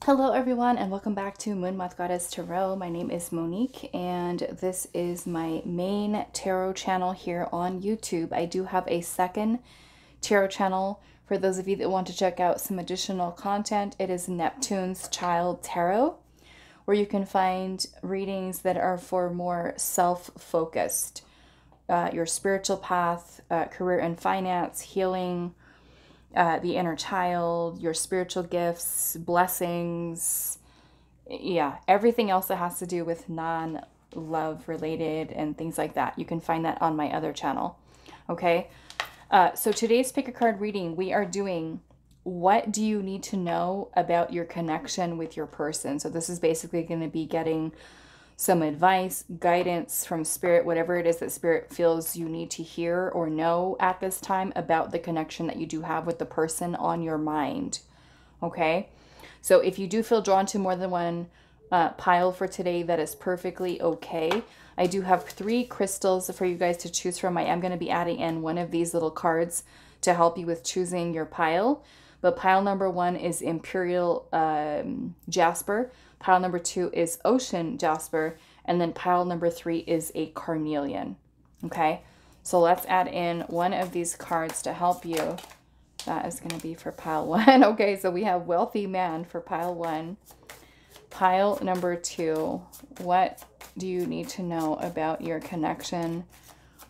Hello everyone and welcome back to Moonmothgoddess Tarot. My name is Monique and this is my main tarot channel here on YouTube. I do have a second tarot channel for those of you that want to check out some additional content. It is Neptune's Child Tarot, where you can find readings that are for more self-focused, your spiritual path, career and finance, healing, the inner child, your spiritual gifts, blessings, yeah, everything else that has to do with non-love related and things like that. You can find that on my other channel. Okay, so today's pick a card reading, we are doing what do you need to know about your connection with your person. So this is basically going to be getting some advice, guidance from spirit, whatever it is that spirit feels you need to hear or know at this time about the connection that you do have with the person on your mind. Okay, so if you do feel drawn to more than one pile for today, that is perfectly okay. I do have 3 crystals for you guys to choose from. I am going to be adding in one of these little cards to help you with choosing your pile. But pile number 1 is Imperial Jasper. Pile number 2 is Ocean Jasper. And then pile number 3 is a Carnelian. Okay, so let's add in one of these cards to help you. That is going to be for pile 1. Okay, so we have Wealthy Man for pile 1. Pile number 2, what do you need to know about your connection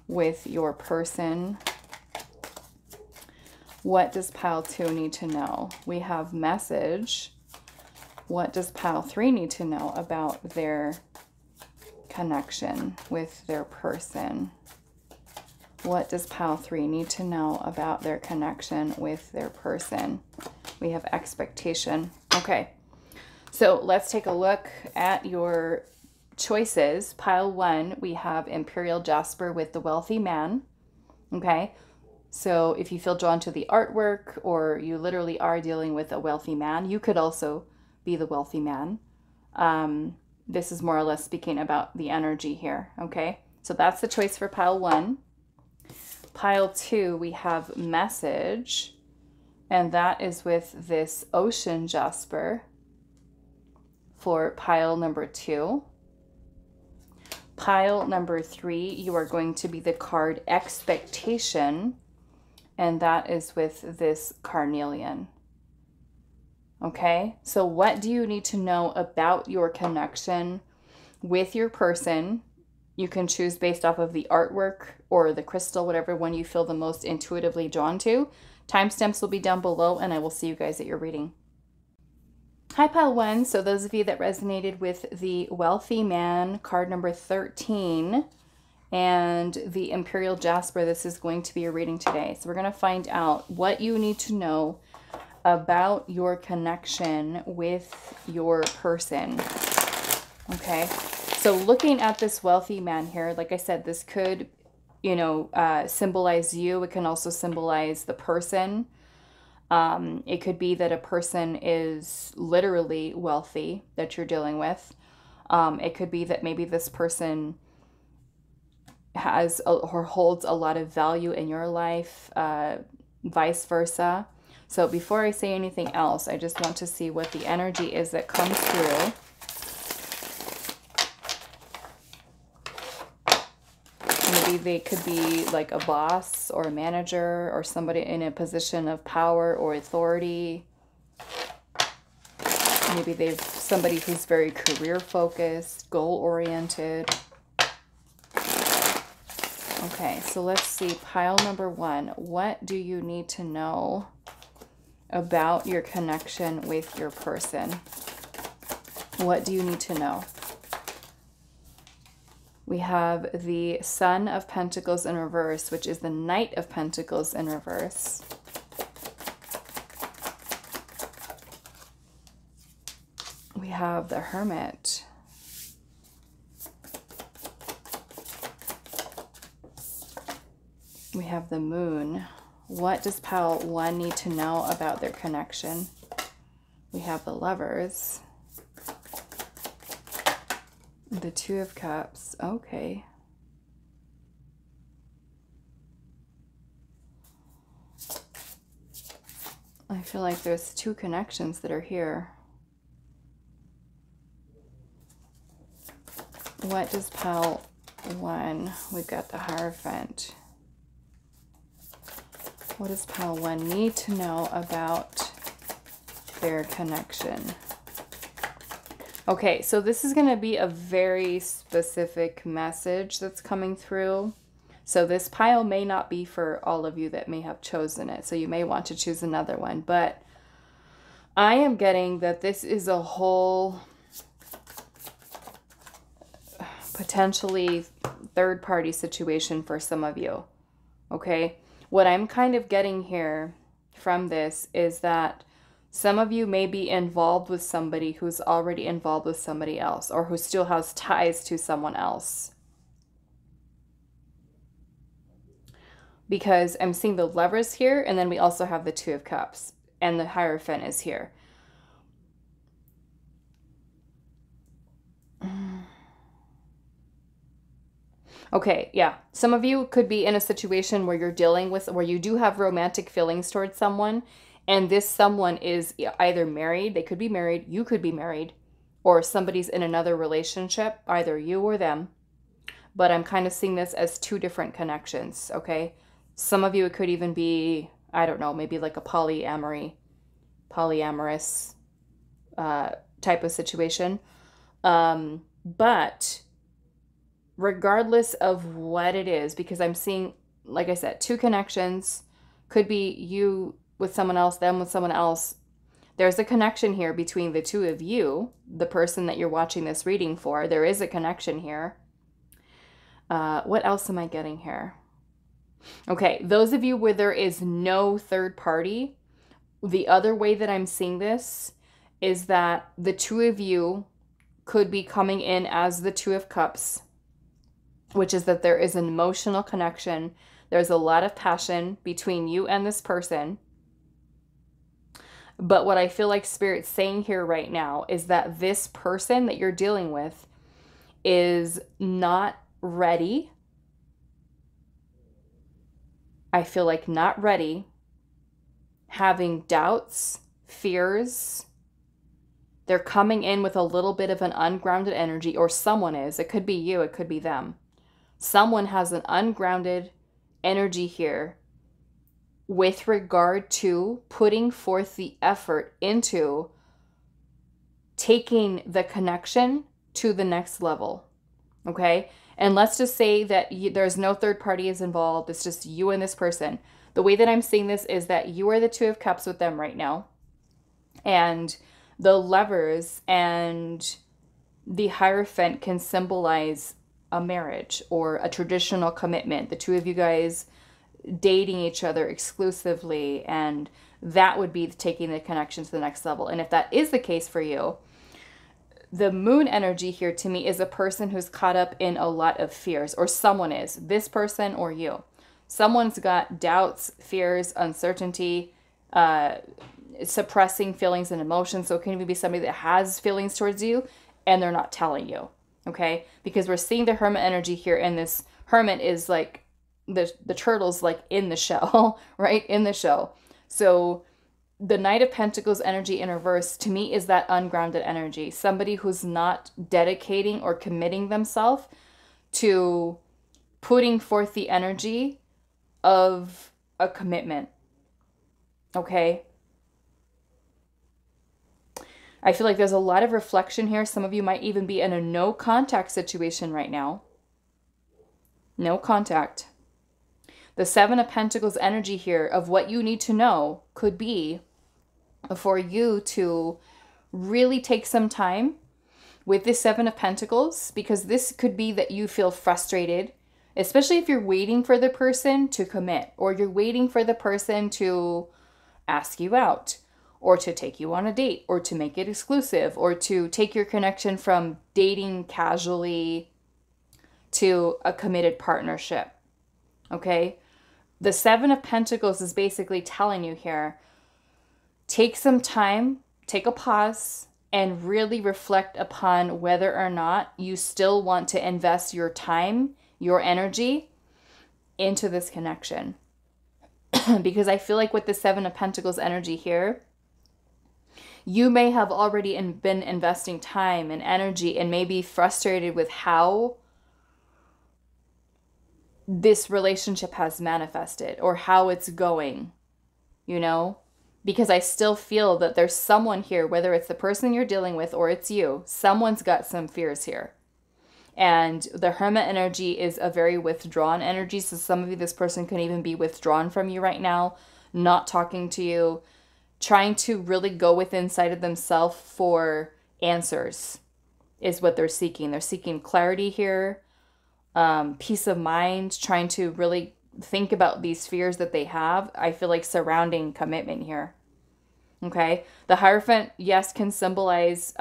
with your person? What does pile 2 need to know? We have Message. What does pile 3 need to know about their connection with their person? What does pile 3 need to know about their connection with their person? We have Expectation. Okay, so let's take a look at your choices. Pile 1, we have Imperial Jasper with the Wealthy Man. Okay, so if you feel drawn to the artwork or you literally are dealing with a wealthy man, you could also be the wealthy man. This is more or less speaking about the energy here. Okay, so that's the choice for pile 1. Pile 2, we have Message, and that is with this Ocean Jasper for pile number 2. Pile number 3, you are going to be the card Expectation, and that is with this Carnelian. Okay, so what do you need to know about your connection with your person? You can choose based off of the artwork or the crystal, whatever one you feel the most intuitively drawn to. Timestamps will be down below, and I will see you guys at your reading. Hi, pile 1. So those of you that resonated with the Wealthy Man, card number 13, and the Imperial Jasper, this is going to be your reading today. So we're going to find out what you need to know about your connection with your person. Okay, so looking at this Wealthy Man here, like I said, this could, you know, symbolize you. It can also symbolize the person. It could be that a person is literally wealthy that you're dealing with. It could be that maybe this person has or holds a lot of value in your life, vice versa. So before I say anything else, I just want to see what the energy is that comes through. Maybe they could be like a boss or a manager or somebody in a position of power or authority. Maybe they've somebody who's very career focused, goal oriented. Okay, so let's see, pile number 1. What do you need to know about your connection with your person? What do you need to know? We have the Sun of Pentacles in reverse, which is the Knight of Pentacles in reverse. We have the Hermit. We have the Moon. What does pile 1 need to know about their connection? We have the Lovers. The Two of Cups. Okay. I feel like there's 2 connections that are here. What does pile 1, we've got the Hierophant. What does pile 1 need to know about their connection? Okay, so this is going to be a very specific message that's coming through. So this pile may not be for all of you that may have chosen it. So you may want to choose another one. But I am getting that this is a whole potentially third-party situation for some of you. Okay? What I'm kind of getting here from this is that some of you may be involved with somebody who's already involved with somebody else, or who still has ties to someone else. Because I'm seeing the Lovers here, and then we also have the Two of Cups, and the Hierophant is here. Okay, yeah. Some of you could be in a situation where you're dealing with, where you do have romantic feelings towards someone, and this someone is either married, they could be married, you could be married, or somebody's in another relationship, either you or them. But I'm kind of seeing this as two different connections, okay? Some of you, it could even be, I don't know, maybe like a polyamorous type of situation. But regardless of what it is, because I'm seeing, like I said, two connections, could be you with someone else, them with someone else. There's a connection here between the two of you, the person that you're watching this reading for. There is a connection here. What else am I getting here? Okay, those of you where there is no third party, the other way that I'm seeing this is that the two of you could be coming in as the Two of Cups, which is that there is an emotional connection. There's a lot of passion between you and this person. But what I feel like Spirit's saying here right now is that this person that you're dealing with is not ready. I feel like not ready, having doubts, fears. They're coming in with a little bit of an ungrounded energy, or someone is. It could be you, it could be them. Someone has an ungrounded energy here with regard to putting forth the effort into taking the connection to the next level, okay? And let's just say that there's no third party is involved. It's just you and this person. The way that I'm seeing this is that you are the Two of Cups with them right now. And the Lovers and the Hierophant can symbolize a marriage or a traditional commitment. The two of you guys dating each other exclusively, and that would be taking the connection to the next level. And if that is the case for you, the Moon energy here to me is a person who's caught up in a lot of fears, or someone is, this person or you. Someone's got doubts, fears, uncertainty, suppressing feelings and emotions. So it can even be somebody that has feelings towards you and they're not telling you, okay? Because we're seeing the Hermit energy here, and this Hermit is like the turtle's like in the shell, right? In the shell. So the Knight of Pentacles energy in reverse to me is that ungrounded energy. Somebody who's not dedicating or committing themselves to putting forth the energy of a commitment. Okay? I feel like there's a lot of reflection here. Some of you might even be in a no contact situation right now. No contact. The Seven of Pentacles energy here of what you need to know could be for you to really take some time with this Seven of Pentacles, because this could be that you feel frustrated, especially if you're waiting for the person to commit, or you're waiting for the person to ask you out, or to take you on a date, or to make it exclusive, or to take your connection from dating casually to a committed partnership. Okay? The Seven of Pentacles is basically telling you here, take some time, take a pause, and really reflect upon whether or not you still want to invest your time, your energy into this connection. Because I feel like with the Seven of Pentacles energy here, you may have already been investing time and energy and maybe frustrated with how this relationship has manifested or how it's going, you know? Because I still feel that there's someone here, whether it's the person you're dealing with or it's you, someone's got some fears here. And the Hermit energy is a very withdrawn energy. So some of you, this person can even be withdrawn from you right now, not talking to you, trying to really go within inside of themselves for answers is what they're seeking. They're seeking clarity here, peace of mind, trying to really think about these fears that they have. I feel like surrounding commitment here. Okay. The Hierophant, yes, can symbolize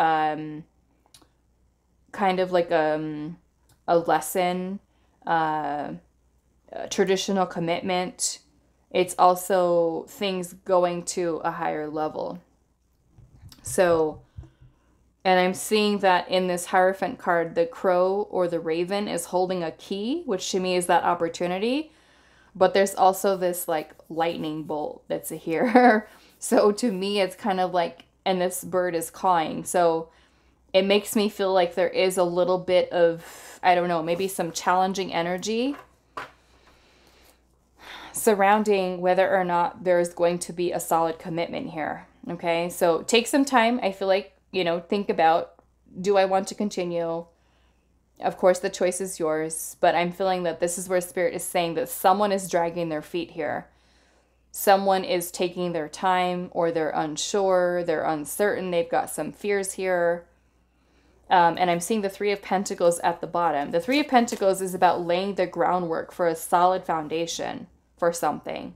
kind of like a lesson, a traditional commitment. It's also things going to a higher level. So, and I'm seeing that in this Hierophant card, the crow or the raven is holding a key, which to me is that opportunity. But there's also this like lightning bolt that's here. So to me, it's kind of like, and this bird is cawing. So it makes me feel like there is a little bit of, I don't know, maybe some challenging energy surrounding whether or not there's going to be a solid commitment here. Okay, so take some time. I feel like, you know, think about, do I want to continue? Of course, the choice is yours, but I'm feeling that this is where Spirit is saying that someone is dragging their feet here. Someone is taking their time, or they're unsure, they're uncertain, they've got some fears here. And I'm seeing the Three of Pentacles at the bottom. The Three of Pentacles is about laying the groundwork for a solid foundation for something.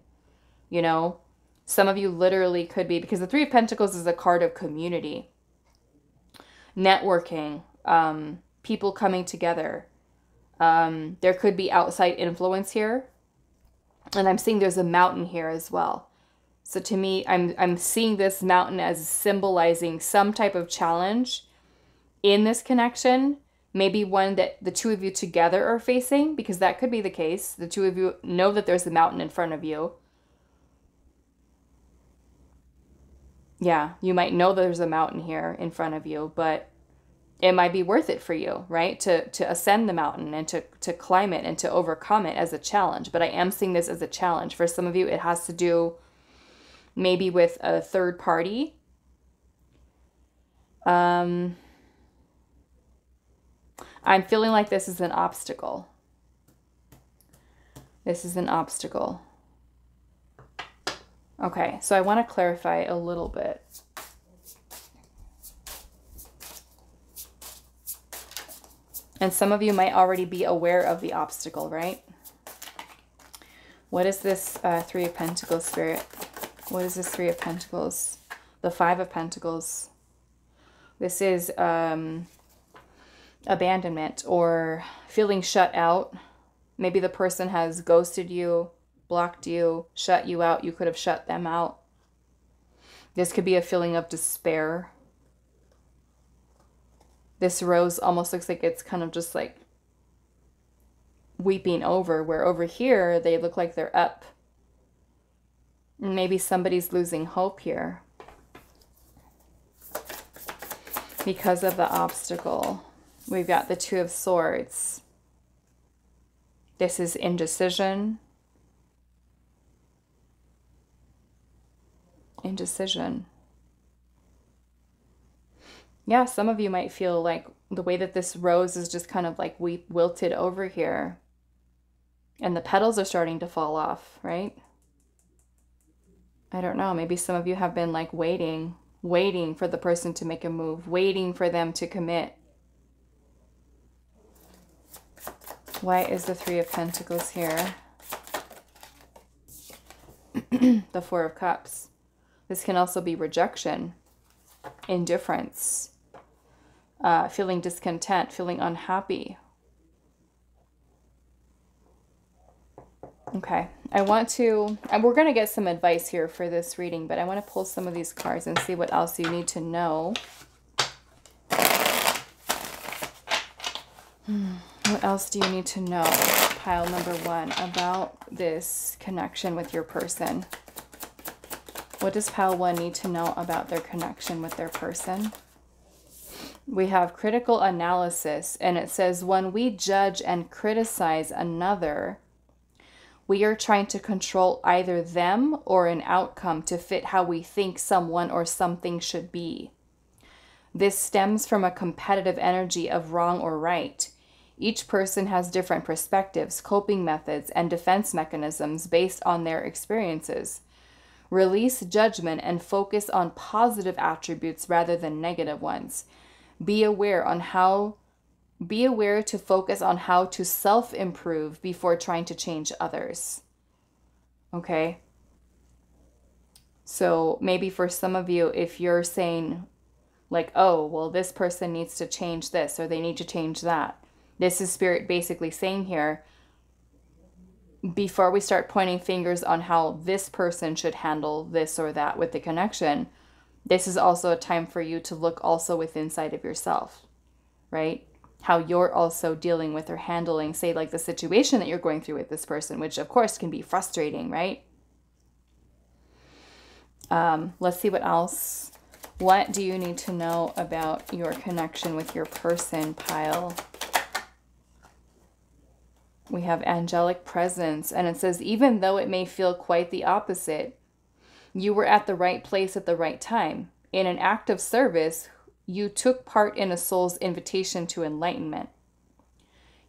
You know, some of you literally could be, because the Three of Pentacles is a card of community, networking, people coming together. There could be outside influence here. And I'm seeing there's a mountain here as well. So to me, I'm seeing this mountain as symbolizing some type of challenge in this connection. Maybe one that the two of you together are facing, because that could be the case. The two of you know that there's a mountain in front of you. Yeah, you might know there's a mountain here in front of you, but it might be worth it for you, right? To ascend the mountain and to climb it and to overcome it as a challenge. But I am seeing this as a challenge. For some of you, it has to do maybe with a third party. I'm feeling like this is an obstacle. This is an obstacle. Okay, so I want to clarify a little bit. And some of you might already be aware of the obstacle, right? What is this Three of Pentacles, Spirit? What is this Three of Pentacles? The Five of Pentacles. This is abandonment or feeling shut out. Maybe the person has ghosted you, blocked you, shut you out. You could have shut them out. This could be a feeling of despair. This rose almost looks like it's kind of just like weeping over, where over here they look like they're up. Maybe somebody's losing hope here because of the obstacle. We've got the Two of Swords. This is indecision. Indecision. Yeah, some of you might feel like the way that this rose is just kind of like wilted over here. And the petals are starting to fall off, right? I don't know. Maybe some of you have been like waiting for the person to make a move, waiting for them to commit. Why is the Three of Pentacles here? The Four of Cups. This can also be rejection, indifference, feeling discontent, feeling unhappy. Okay, I want to, and we're going to get some advice here for this reading, but I want to pull some of these cards and see what else you need to know. What else do you need to know, pile number one, about this connection with your person? What does pile 1 need to know about their connection with their person? We have critical analysis, and it says, when we judge and criticize another, we are trying to control either them or an outcome to fit how we think someone or something should be. This stems from a competitive energy of wrong or right. Each person has different perspectives, coping methods, and defense mechanisms based on their experiences. Release judgment and focus on positive attributes rather than negative ones. Be aware to focus on how to self-improve before trying to change others. Okay? So maybe for some of you, if you're saying like, oh, well, this person needs to change this or they need to change that. This is Spirit basically saying here, before we start pointing fingers on how this person should handle this or that with the connection, this is also a time for you to look also within inside of yourself, right? How you're also dealing with or handling, say, like the situation that you're going through with this person, which of course can be frustrating, right? Let's see what else. What do you need to know about your connection with your person, pile? We have angelic presence, and it says, even though it may feel quite the opposite, you were at the right place at the right time. In an act of service, you took part in a soul's invitation to enlightenment.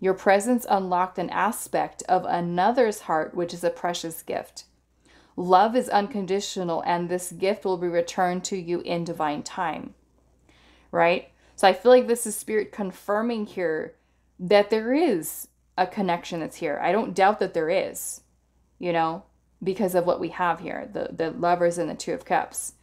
Your presence unlocked an aspect of another's heart, which is a precious gift. Love is unconditional, and this gift will be returned to you in divine time. Right? So I feel like this is Spirit confirming here that there is a connection that's here. I don't doubt that there is, you know, because of what we have here, the Lovers and the Two of Cups.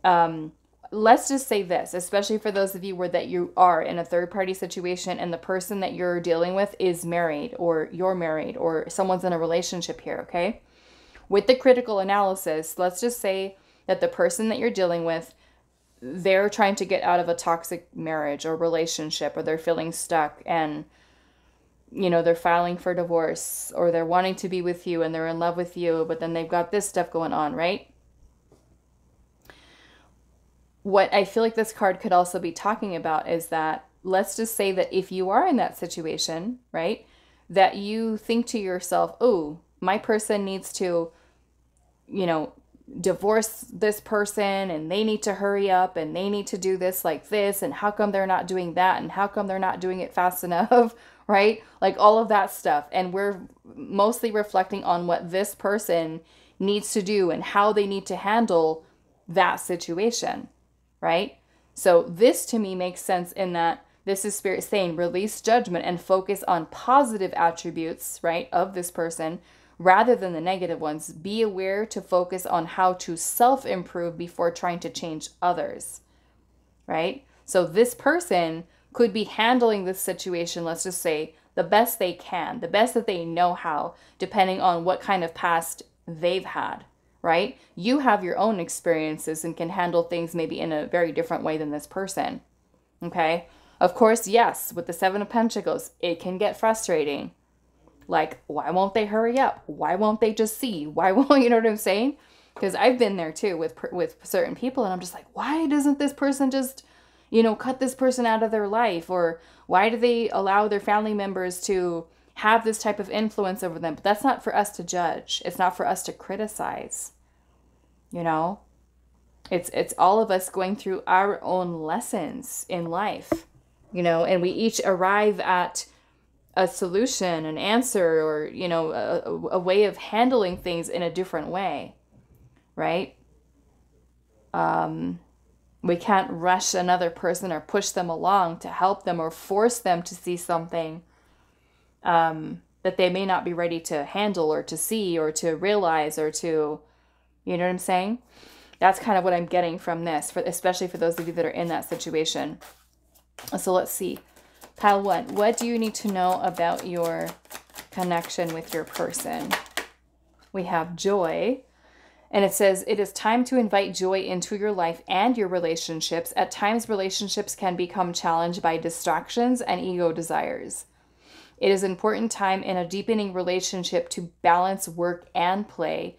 Let's just say this, especially for those of you where that you are in a third-party situation and the person that you're dealing with is married, or you're married, or someone's in a relationship here, okay? With the critical analysis, let's just say that the person that you're dealing with, they're trying to get out of a toxic marriage or relationship, or they're feeling stuck and, you know, they're filing for divorce, or they're wanting to be with you and they're in love with you, but then they've got this stuff going on, right? What I feel like this card could also be talking about is that, let's just say that if you are in that situation, right, that you think to yourself, oh, my person needs to, you know, divorce this person, and they need to hurry up, and they need to do this like this, and how come they're not doing that, and how come they're not doing it fast enough, right? Like all of that stuff. And we're mostly reflecting on what this person needs to do and how they need to handle that situation, right? So this to me makes sense in that this is Spirit saying, release judgment and focus on positive attributes, right, of this person rather than the negative ones. Be aware to focus on how to self-improve before trying to change others, right? So this person could be handling this situation, let's just say, the best they can, the best that they know how, depending on what kind of past they've had, right? You have your own experiences and can handle things maybe in a very different way than this person, okay? Of course, yes, with the Seven of Pentacles, it can get frustrating. Like, why won't they hurry up? Why won't they just see? Why won't, you know what I'm saying? Because I've been there too with certain people, and I'm just like, why doesn't this person just, you know, cut this person out of their life? Or why do they allow their family members to have this type of influence over them? But that's not for us to judge. It's not for us to criticize, you know? It's all of us going through our own lessons in life, you know, and we each arrive at a solution, an answer, or, you know, a way of handling things in a different way, right? We can't rush another person or push them along to help them or force them to see something that they may not be ready to handle or to see or to realize or to, you know what I'm saying? That's kind of what I'm getting from this, especially for those of you that are in that situation. So let's see. Pile 1, what do you need to know about your connection with your person? We have joy, and it says, it is time to invite joy into your life and your relationships. At times, relationships can become challenged by distractions and ego desires. It is an important time in a deepening relationship to balance work and play.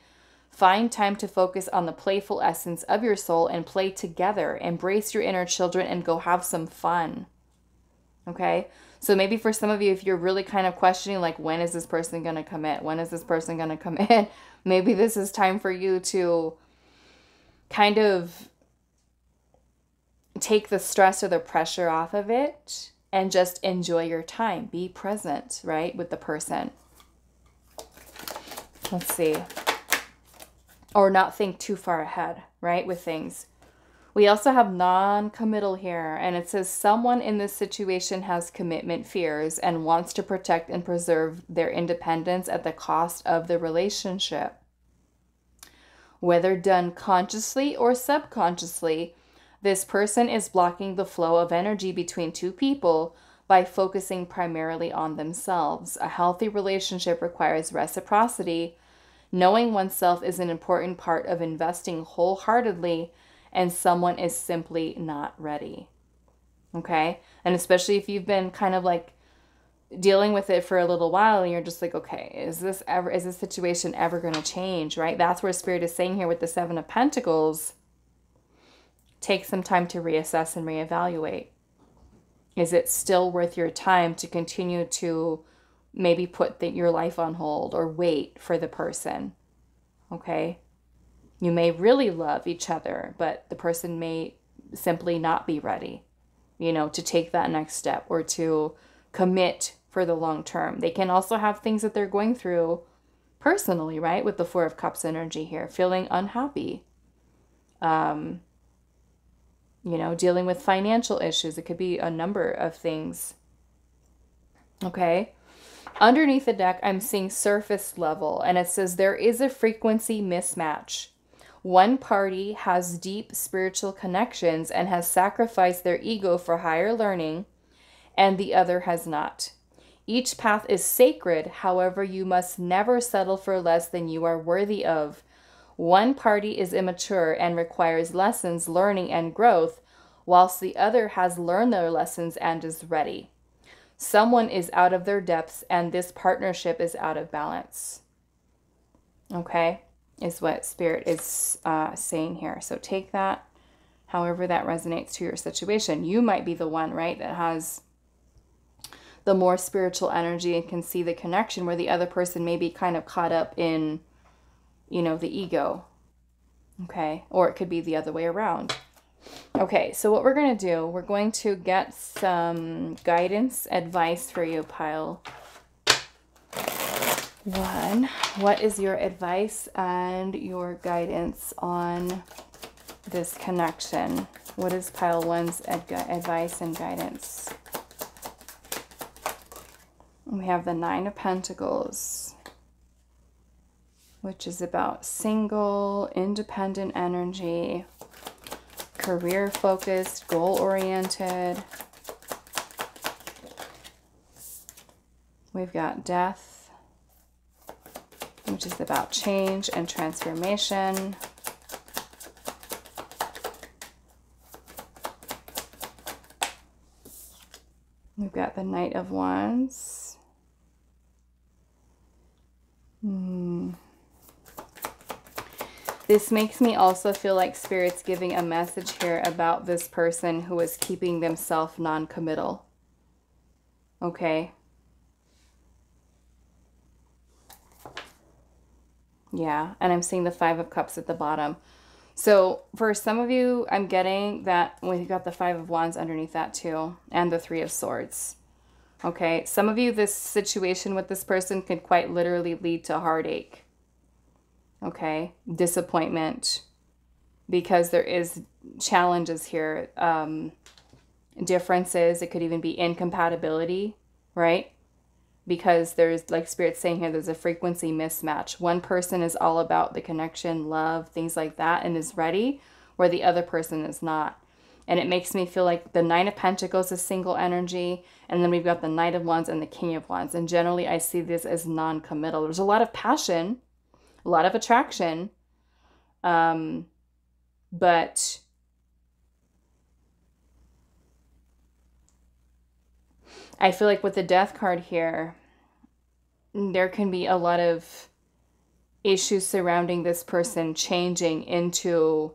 Find time to focus on the playful essence of your soul and play together. Embrace your inner children and go have some fun. Okay? So maybe for some of you, if you're really kind of questioning, like, when is this person going to commit? When is this person going to commit? Maybe this is time for you to kind of take the stress or the pressure off of it and just enjoy your time. Be present, right, with the person. Let's see. Or not think too far ahead, right, with things. We also have non-committal here, and it says someone in this situation has commitment fears and wants to protect and preserve their independence at the cost of the relationship. Whether done consciously or subconsciously, this person is blocking the flow of energy between two people by focusing primarily on themselves. A healthy relationship requires reciprocity. Knowing oneself is an important part of investing wholeheartedly, and someone is simply not ready. Okay? And especially if you've been kind of like dealing with it for a little while and you're just like, okay, is this situation ever going to change, right? That's where Spirit is saying here with the Seven of Pentacles, take some time to reassess and reevaluate. Is it still worth your time to continue to maybe put your life on hold or wait for the person? Okay? You may really love each other, but the person may simply not be ready, to take that next step or to commit for the long term. They can also have things that they're going through personally, right? With the Four of Cups energy here, feeling unhappy, dealing with financial issues. It could be a number of things. Okay. Underneath the deck, I'm seeing surface level, and it says there is a frequency mismatch. One party has deep spiritual connections and has sacrificed their ego for higher learning, and the other has not. Each path is sacred, however, you must never settle for less than you are worthy of. One party is immature and requires lessons, learning, and growth, whilst the other has learned their lessons and is ready. Someone is out of their depths, and this partnership is out of balance. Okay, is what Spirit is saying here. So take that however that resonates to your situation. You might be the one, right, that has the more spiritual energy and can see the connection, where the other person may be kind of caught up in, the ego. Okay, or it could be the other way around. Okay, so what we're going to do, we're going to get some guidance, advice for you, pile 1. What is your advice and your guidance on this connection? What is pile 1's advice and guidance? We have the Nine of Pentacles, which is about single, independent energy, career-focused, goal-oriented. We've got Death, which is about change and transformation. We've got the Knight of Wands. This makes me also feel like Spirit's giving a message here about this person who is keeping themselves non-committal. Okay. Yeah, and I'm seeing the Five of Cups at the bottom. So for some of you, I'm getting that we've got the Five of Wands underneath that too, and the Three of Swords. Okay, some of you, this situation with this person could quite literally lead to heartache. Okay, disappointment, because there is challenges here, differences. It could even be incompatibility, right? Because there's, like Spirit's saying here, there's a frequency mismatch. One person is all about the connection, love, things like that, and is ready, where the other person is not. And it makes me feel like the Nine of Pentacles is single energy, and then we've got the Knight of Wands and the King of Wands. And generally, I see this as non-committal. There's a lot of passion, a lot of attraction, but I feel like with the Death card here, there can be a lot of issues surrounding this person changing into,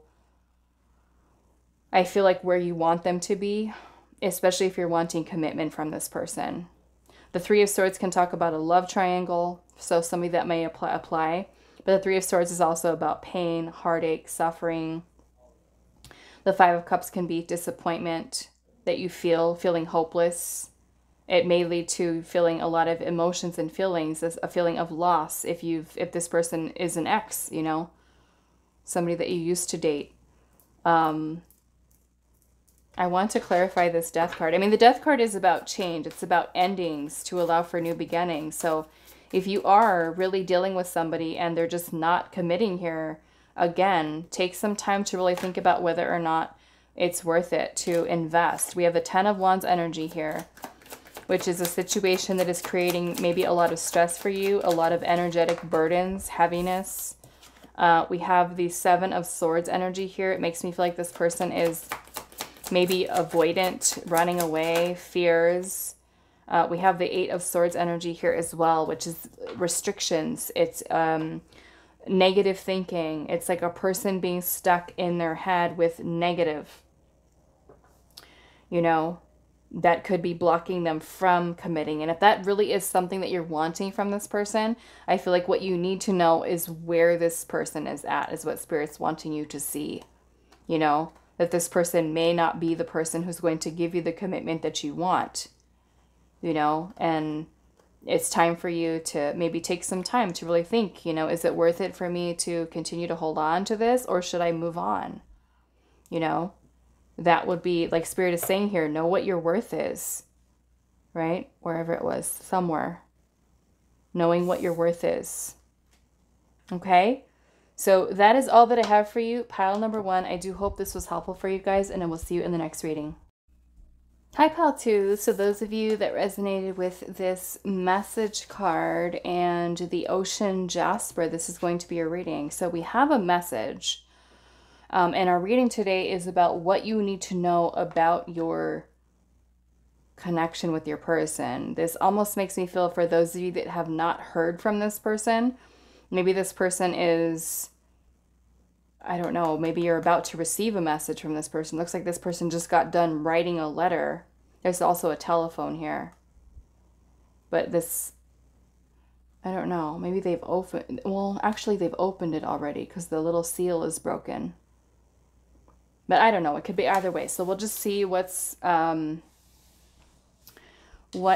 I feel like, where you want them to be, especially if you're wanting commitment from this person. The Three of Swords can talk about a love triangle, so somebody that may apply. But the Three of Swords is also about pain, heartache, suffering. The Five of Cups can be disappointment that you feel, feeling hopeless. It may lead to feeling a lot of emotions and feelings, a feeling of loss if this person is an ex, you know, somebody that you used to date. I want to clarify this Death card. I mean, the Death card is about change. It's about endings to allow for new beginnings. So if you are really dealing with somebody and they're just not committing here, again, take some time to really think about whether or not it's worth it to invest. We have the Ten of Wands energy here, which is a situation that is creating maybe a lot of stress for you, a lot of energetic burdens, heaviness. We have the Seven of Swords energy here. It makes me feel like this person is maybe avoidant, running away, fears. We have the Eight of Swords energy here as well, which is restrictions. It's negative thinking. It's like a person being stuck in their head with negative, you know, that could be blocking them from committing. And if that really is something that you're wanting from this person, I feel like what you need to know is where this person is at, is what Spirit's wanting you to see, you know, that this person may not be the person who's going to give you the commitment that you want, you know, and it's time for you to maybe take some time to really think, you know, is it worth it for me to continue to hold on to this, or should I move on? You know, that would be, like Spirit is saying here, know what your worth is, right? Wherever it was, somewhere. Knowing what your worth is. Okay? So that is all that I have for you. Pile number 1. I do hope this was helpful for you guys, and I will see you in the next reading. Hi, Pile 2. So those of you that resonated with this message card and the Ocean Jasper, this is going to be your reading. So we have a message. And our reading today is about what you need to know about your connection with your person. This almost makes me feel, for those of you that have not heard from this person, maybe this person is, I don't know, maybe you're about to receive a message from this person. Looks like this person just got done writing a letter. There's also a telephone here. But this, I don't know, maybe they've opened, well, actually they've opened it already because the little seal is broken. But I don't know. It could be either way. So we'll just see what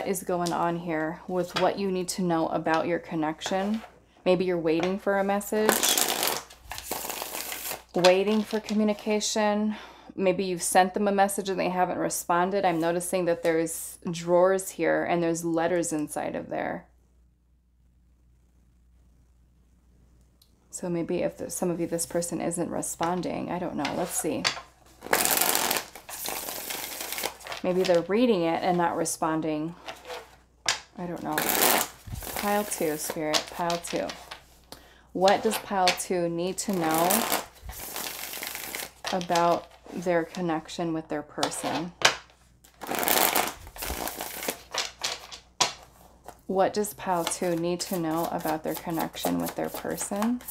is going on here with what you need to know about your connection. Maybe you're waiting for a message, waiting for communication. Maybe you've sent them a message and they haven't responded. I'm noticing that there's drawers here and there's letters inside of there. So maybe if some of you, this person isn't responding, I don't know. Let's see. Maybe they're reading it and not responding. I don't know. Pile 2, Spirit. Pile 2. What does Pile 2 need to know about their connection with their person? What does Pile 2 need to know about their connection with their person?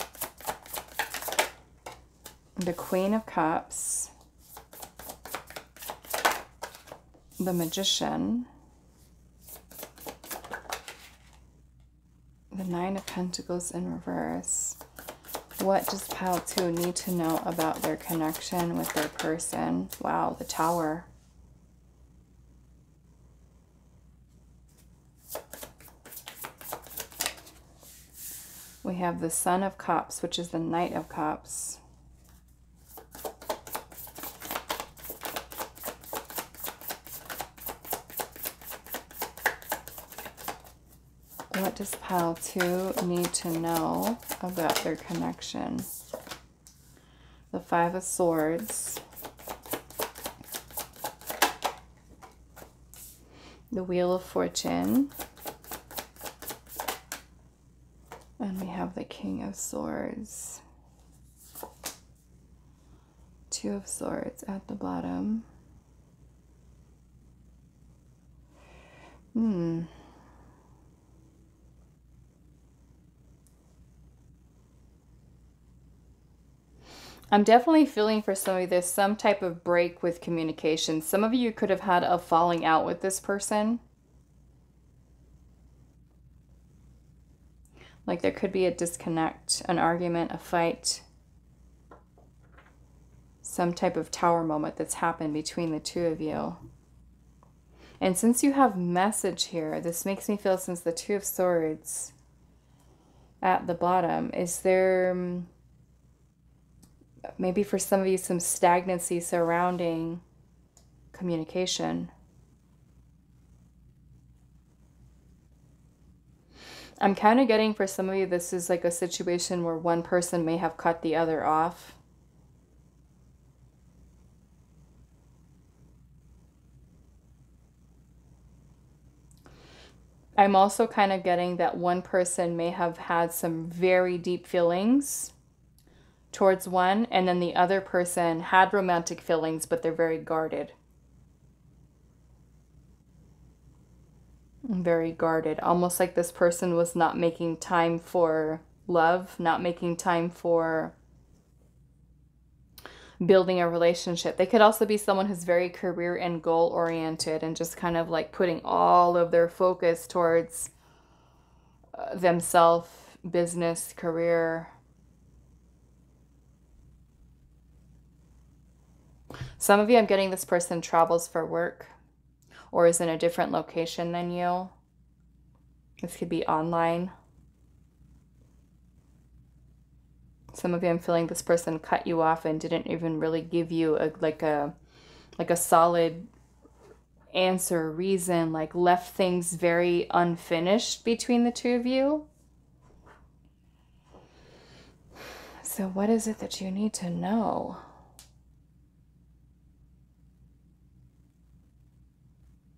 The Queen of Cups, the Magician, the Nine of Pentacles in reverse. What does Pile 2 need to know about their connection with their person? Wow, the Tower. We have the Son of Cups, which is the Knight of Cups. What does Pile 2 need to know about their connection? The Five of Swords. The Wheel of Fortune. And we have the King of Swords. Two of Swords at the bottom. I'm definitely feeling for some of you there's some type of break with communication. Some of you could have had a falling out with this person. Like there could be a disconnect, an argument, a fight. Some type of tower moment that's happened between the two of you. And since you have message here, this makes me feel, since the Two of Swords at the bottom, is there maybe for some of you some stagnancy surrounding communication? I'm kind of getting for some of you this is like a situation where one person may have cut the other off. I'm also kind of getting that one person may have had some very deep feelings towards one, and then the other person had romantic feelings, but they're very guarded. Very guarded. Almost like this person was not making time for love, not making time for building a relationship. They could also be someone who's very career and goal oriented and just kind of like putting all of their focus towards themselves, business, career. Some of you, I'm getting this person travels for work or is in a different location than you. This could be online. Some of you, I'm feeling this person cut you off and didn't even really give you like a solid answer, reason, like left things very unfinished between the two of you. So what is it that you need to know?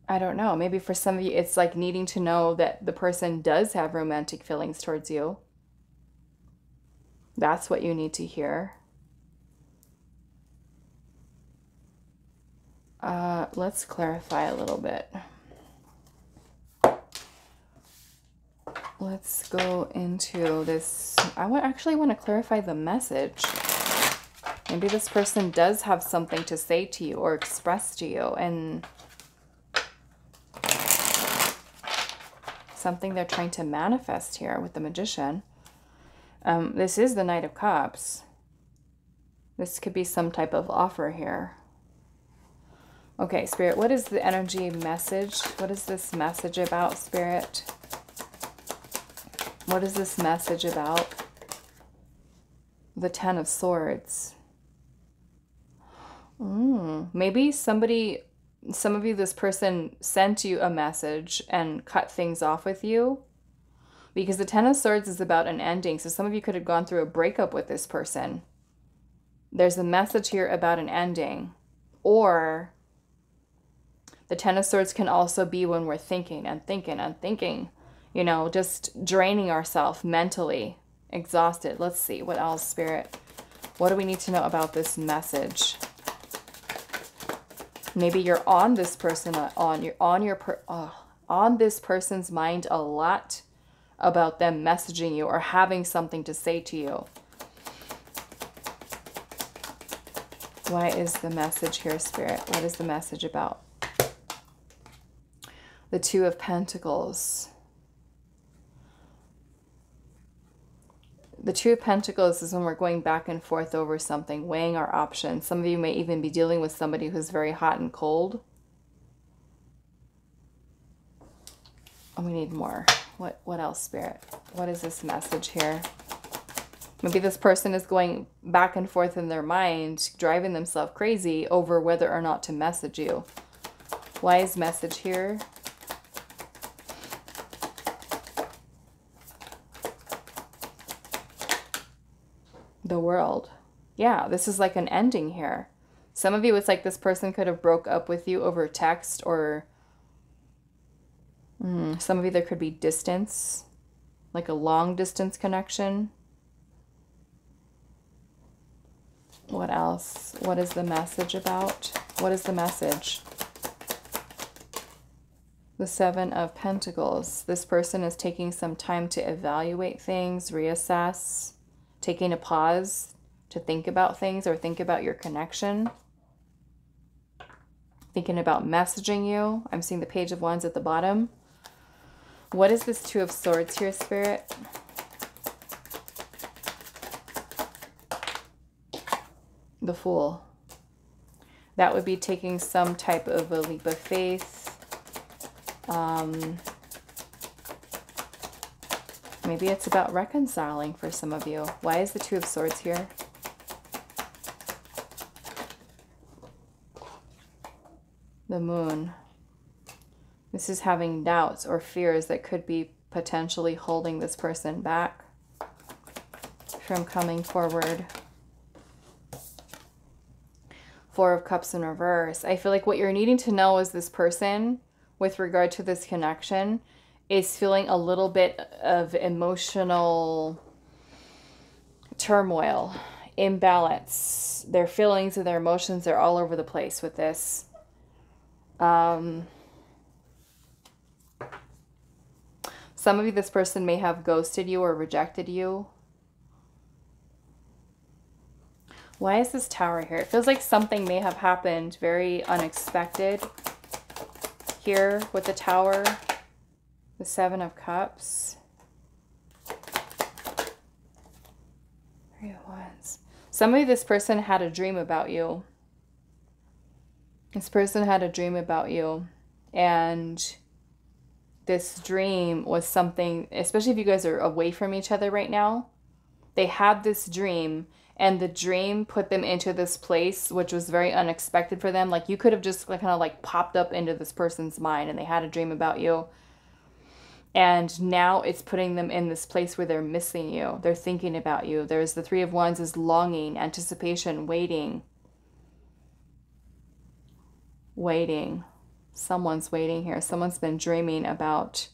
I don't know. Maybe for some of you, it's like needing to know that the person does have romantic feelings towards you. That's what you need to hear. Let's clarify a little bit. Let's go into this. I actually want to clarify the message. Maybe this person does have something to say to you or express to you, and something they're trying to manifest here with the Magician. This is the Knight of Cups. This could be some type of offer here. Okay, Spirit, what is the energy message? What is this message about, Spirit? What is this message about? The Ten of Swords. Maybe some of you, this person sent you a message and cut things off with you. Because the Ten of Swords is about an ending. So some of you could have gone through a breakup with this person. There's a message here about an ending. Or the Ten of Swords can also be when we're thinking and thinking and thinking. You know, just draining ourselves mentally. Exhausted. Let's see. What else, Spirit? What do we need to know about this message? Maybe you're on this person, on this person's mind a lot about them messaging you or having something to say to you. Why is the message here, Spirit? What is the message about? The Two of Pentacles. The Two of Pentacles is when we're going back and forth over something, weighing our options. Some of you may even be dealing with somebody who's very hot and cold. Oh, we need more. What else, Spirit? What is this message here? Maybe this person is going back and forth in their mind, driving themselves crazy over whether or not to message you. Why is message here? The World. Yeah, this is like an ending here. Some of you, it's like this person could have broke up with you over text, or some of you, there could be distance, like a long distance connection. What else? What is the message about? What is the message? The Seven of Pentacles. This person is taking some time to evaluate things, reassess, taking a pause to think about things or think about your connection. Thinking about messaging you. I'm seeing the Page of Wands at the bottom. What is this Two of Swords here, Spirit? The Fool. That would be taking some type of a leap of faith. Maybe it's about reconciling for some of you. Why is the Two of Swords here? The Moon. This is having doubts or fears that could be potentially holding this person back from coming forward. Four of Cups in reverse. I feel like what you're needing to know is this person, with regard to this connection, is feeling a little bit of emotional turmoil, imbalance. Their feelings and their emotions are all over the place with this. Some of you, this person may have ghosted you or rejected you. Why is this Tower here? It feels like something may have happened very unexpected here with the Tower. The Seven of Cups. Three of Wands. Some of you, this person had a dream about you. This person had a dream about you. And this dream was something, especially if you guys are away from each other right now. They had this dream, and the dream put them into this place, which was very unexpected for them. Like, you could have just kind of like popped up into this person's mind and they had a dream about you. And now it's putting them in this place where they're missing you. They're thinking about you. There's the Three of Wands is longing, anticipation, waiting. Waiting. Someone's waiting here. Someone's been dreaming about,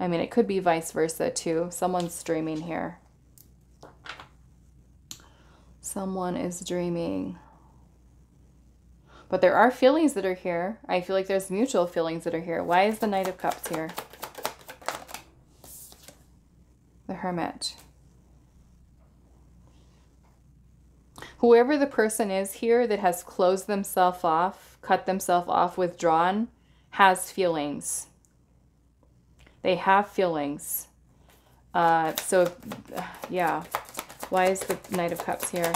I mean, it could be vice versa too. Someone's dreaming here. Someone is dreaming. But there are feelings that are here. I feel like there's mutual feelings that are here. Why is the Knight of Cups here? The Hermit. Whoever the person is here that has closed themselves off, cut themselves off, withdrawn, has feelings. They have feelings. So, yeah. Why is the Knight of Cups here?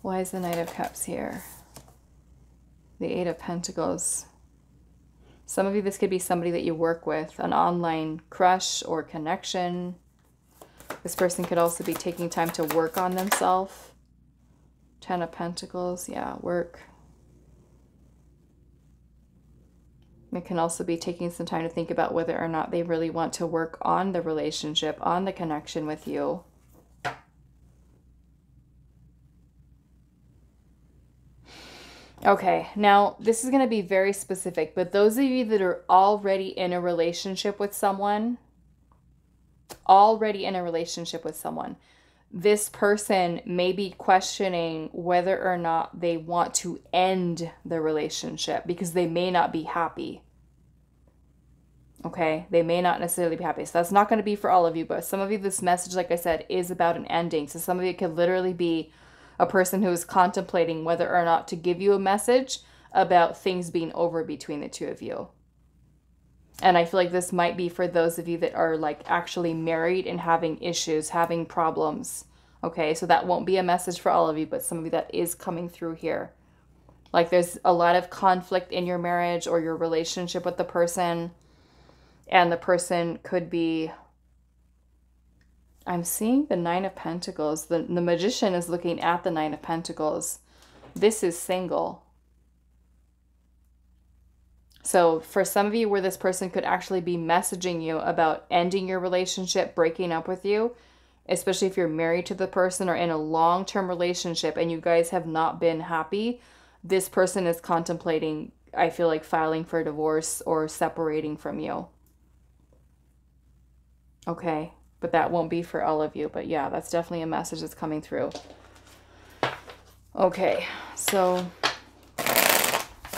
Why is the Knight of Cups here? The Eight of Pentacles. Some of you, this could be somebody that you work with, an online crush or connection. This person could also be taking time to work on themselves. Ten of Pentacles, yeah, work. It can also be taking some time to think about whether or not they really want to work on the relationship, on the connection with you. Okay, now this is going to be very specific, but those of you that are already in a relationship with someone, this person may be questioning whether or not they want to end the relationship because they may not be happy. Okay, they may not necessarily be happy. So that's not going to be for all of you, but some of you, this message, like I said, is about an ending. So some of you could literally be a person who is contemplating whether or not to give you a message about things being over between the two of you. And I feel like this might be for those of you that are like actually married and having issues, having problems. Okay, so that won't be a message for all of you, but some of you that is coming through here. Like there's a lot of conflict in your marriage or your relationship with the person. And the person could be, I'm seeing the Nine of Pentacles. The Magician is looking at the Nine of Pentacles. This is single. So for some of you where this person could actually be messaging you about ending your relationship, breaking up with you, especially if you're married to the person or in a long-term relationship and you guys have not been happy, this person is contemplating, I feel like, filing for divorce or separating from you. Okay, but that won't be for all of you. But yeah, that's definitely a message that's coming through. Okay, so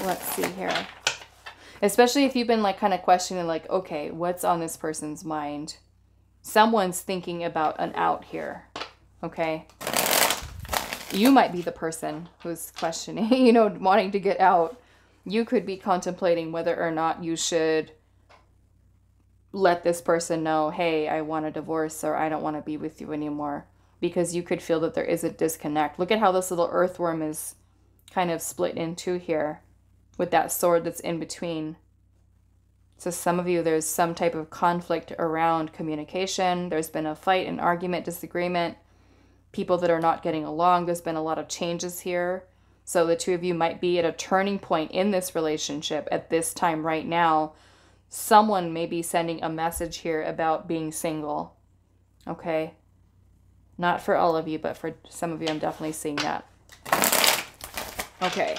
let's see here. Especially if you've been like kind of questioning like, okay, what's on this person's mind? Someone's thinking about an out here, okay? You might be the person who's questioning, you know, wanting to get out. You could be contemplating whether or not you should let this person know, hey, I want a divorce, or I don't want to be with you anymore, because you could feel that there is a disconnect. Look at how this little earthworm is kind of split in two here with that sword that's in between. So some of you, there's some type of conflict around communication. There's been a fight, an argument, disagreement, people that are not getting along. There's been a lot of changes here. So the two of you might be at a turning point in this relationship at this time right now. Someone may be sending a message here about being single. Okay? Not for all of you, but for some of you, I'm definitely seeing that. Okay.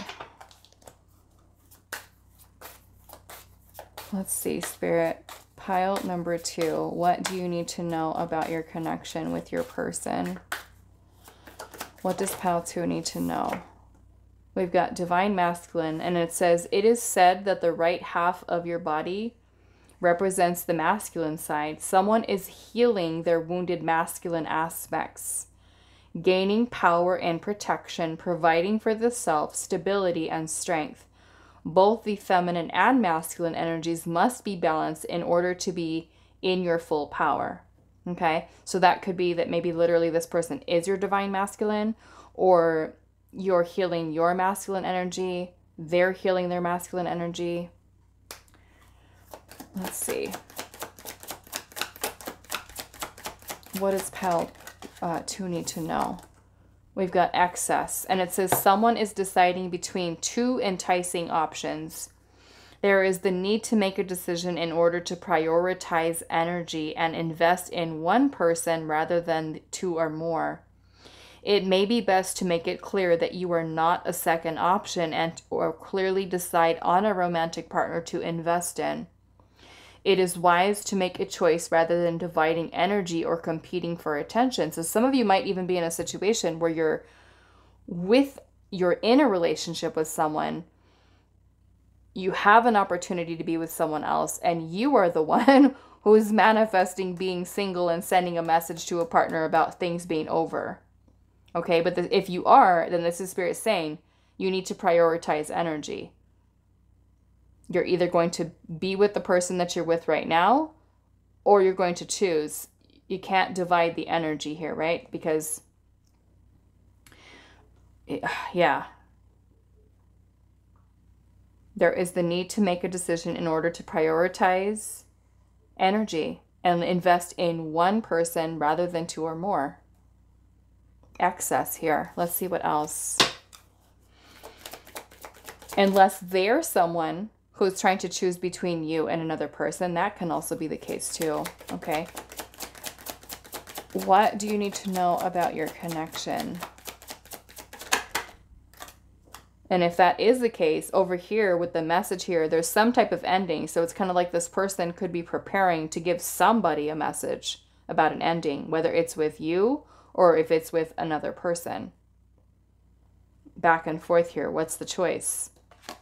Let's see, Spirit. Pile number 2. What do you need to know about your connection with your person? What does pile 2 need to know? We've got Divine Masculine, and it says, it is said that the right half of your body represents the masculine side. Someone is healing their wounded masculine aspects, gaining power and protection, providing for the self, stability and strength. Both the feminine and masculine energies must be balanced in order to be in your full power. Okay? So that could be that maybe literally this person is your divine masculine, or you're healing your masculine energy, they're healing their masculine energy. Let's see. What does pile 2 need to know? We've got excess, and it says someone is deciding between two enticing options. There is the need to make a decision in order to prioritize energy and invest in one person rather than 2 or more. It may be best to make it clear that you are not a second option and or clearly decide on a romantic partner to invest in. It is wise to make a choice rather than dividing energy or competing for attention. So some of you might even be in a situation where you're in a relationship with someone, you have an opportunity to be with someone else, and you are the one who is manifesting being single and sending a message to a partner about things being over. Okay, but if you are, then this is Spirit saying you need to prioritize energy. You're either going to be with the person that you're with right now, or you're going to choose. You can't divide the energy here, right? Because, yeah. There is the need to make a decision in order to prioritize energy and invest in one person rather than 2 or more. Excess here. Let's see what else. Unless they're someone who's trying to choose between you and another person, that can also be the case too. Okay. What do you need to know about your connection? And if that is the case, over here with the message here, there's some type of ending. So it's kind of like this person could be preparing to give somebody a message about an ending, whether it's with you or if it's with another person. Back and forth here. What's the choice?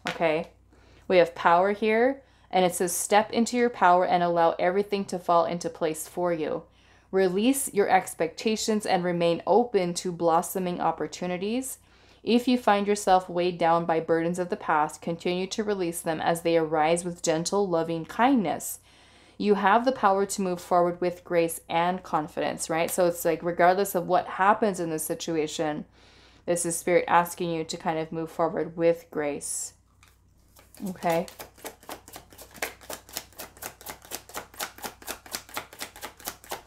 Okay. We have power here, and it says step into your power and allow everything to fall into place for you. Release your expectations and remain open to blossoming opportunities. If you find yourself weighed down by burdens of the past, continue to release them as they arise with gentle, loving kindness. You have the power to move forward with grace and confidence, right? So it's like regardless of what happens in this situation, this is Spirit asking you to kind of move forward with grace. Okay.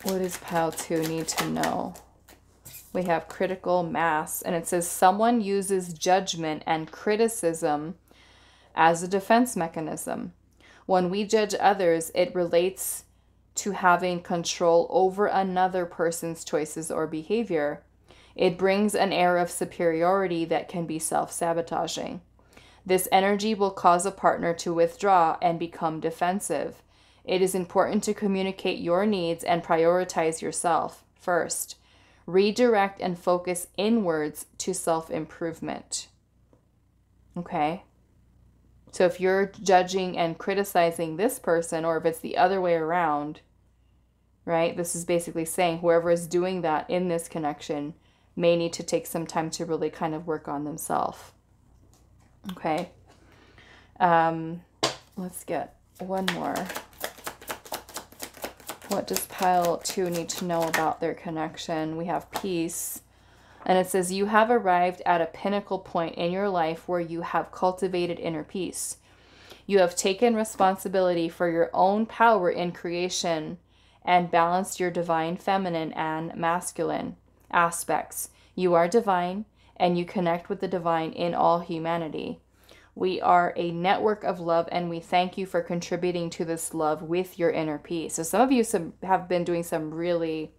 What does pile 2 need to know? We have critical mass, and it says someone uses judgment and criticism as a defense mechanism. When we judge others, it relates to having control over another person's choices or behavior. It brings an air of superiority that can be self-sabotaging. This energy will cause a partner to withdraw and become defensive. It is important to communicate your needs and prioritize yourself first. Redirect and focus inwards to self-improvement. Okay? So if you're judging and criticizing this person, or if it's the other way around, right? This is basically saying whoever is doing that in this connection may need to take some time to really kind of work on themselves. Okay. Let's get one more. What does pile 2 need to know about their connection? We have peace. And it says, you have arrived at a pinnacle point in your life where you have cultivated inner peace. You have taken responsibility for your own power in creation and balanced your divine feminine and masculine aspects. You are divine and you connect with the divine in all humanity. We are a network of love and we thank you for contributing to this love with your inner peace. So some of you have been doing some really,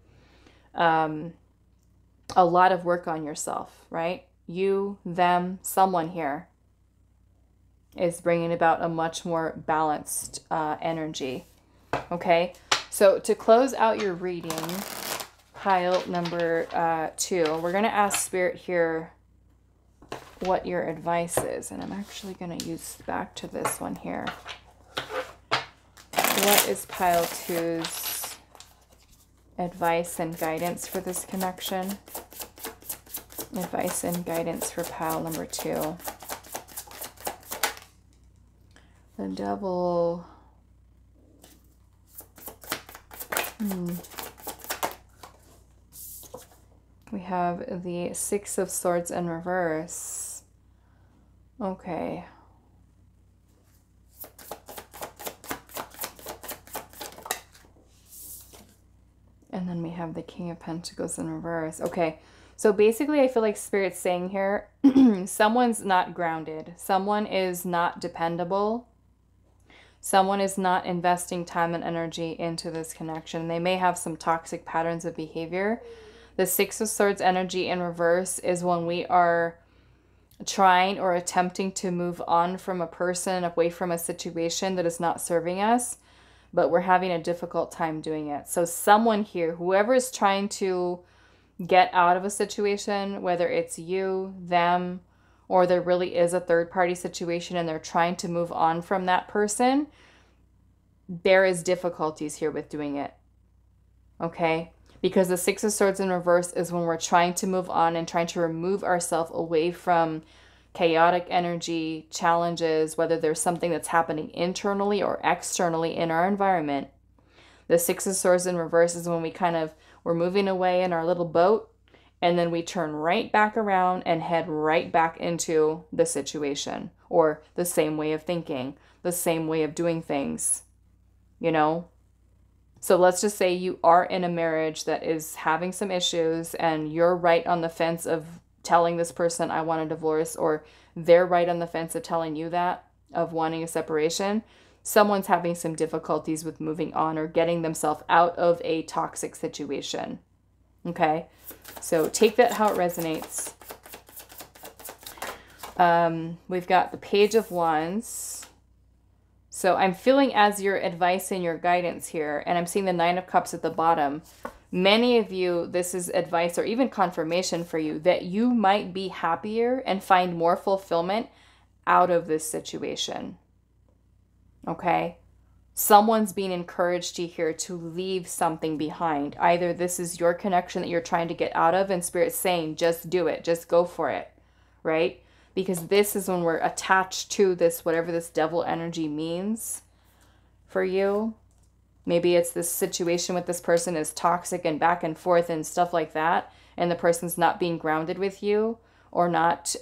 a lot of work on yourself, right? You, them, someone here is bringing about a much more balanced energy. Okay, so to close out your reading, pile number 2, we're going to ask Spirit here what your advice is. And I'm actually going to use back to this one here. What is pile 2's advice and guidance for this connection? Advice and guidance for pile number 2. The Devil. We have the 6 of Swords in reverse. Okay. And then we have the King of Pentacles in reverse. Okay. So basically, I feel like Spirit's saying here, someone's not grounded. Someone is not dependable. Someone is not investing time and energy into this connection. They may have some toxic patterns of behavior. The 6 of Swords energy in reverse is when we are trying or attempting to move on from a person, away from a situation that is not serving us, but we're having a difficult time doing it. So someone here, whoever is trying to get out of a situation, whether it's you, them, or there really is a third-party situation and they're trying to move on from that person, there is difficulties here with doing it. Okay? Because the 6 of Swords in reverse is when we're trying to move on and trying to remove ourselves away from chaotic energy, challenges, whether there's something that's happening internally or externally in our environment. The 6 of Swords in reverse is when we're moving away in our little boat, and then we turn right back around and head right back into the situation, or the same way of thinking, the same way of doing things, you know? So let's just say you are in a marriage that is having some issues and you're right on the fence of telling this person, I want a divorce, or they're right on the fence of telling you that, of wanting a separation. Someone's having some difficulties with moving on or getting themselves out of a toxic situation. Okay? So take that how it resonates. We've got the Page of Wands. So I'm feeling as your advice and your guidance here, and I'm seeing the 9 of Cups at the bottom. Many of you, this is advice or even confirmation for you that you might be happier and find more fulfillment out of this situation. Okay? Someone's being encouraged to here to leave something behind. Either this is your connection that you're trying to get out of and Spirit's saying, just do it, just go for it, right? Because this is when we're attached to this, whatever this devil energy means for you. Maybe it's this situation with this person is toxic and back and forth and stuff like that, and the person's not being grounded with you, or not,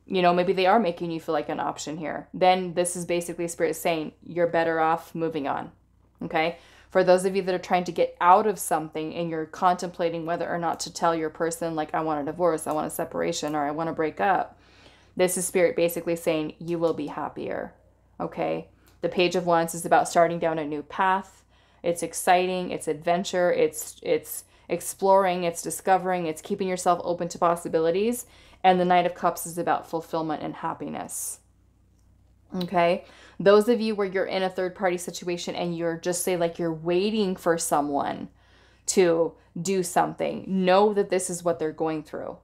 maybe they are making you feel like an option here. Then this is basically Spirit saying you're better off moving on, okay? For those of you that are trying to get out of something and you're contemplating whether or not to tell your person, like, I want a divorce, I want a separation, or I want to break up, this is Spirit basically saying you will be happier, okay? The Page of Wands is about starting down a new path. It's exciting, it's adventure, it's exploring, it's discovering, it's keeping yourself open to possibilities. And the Knight of Cups is about fulfillment and happiness. Okay? Those of you where you're in a third-party situation and you're just say like you're waiting for someone to do something, know that this is what they're going through.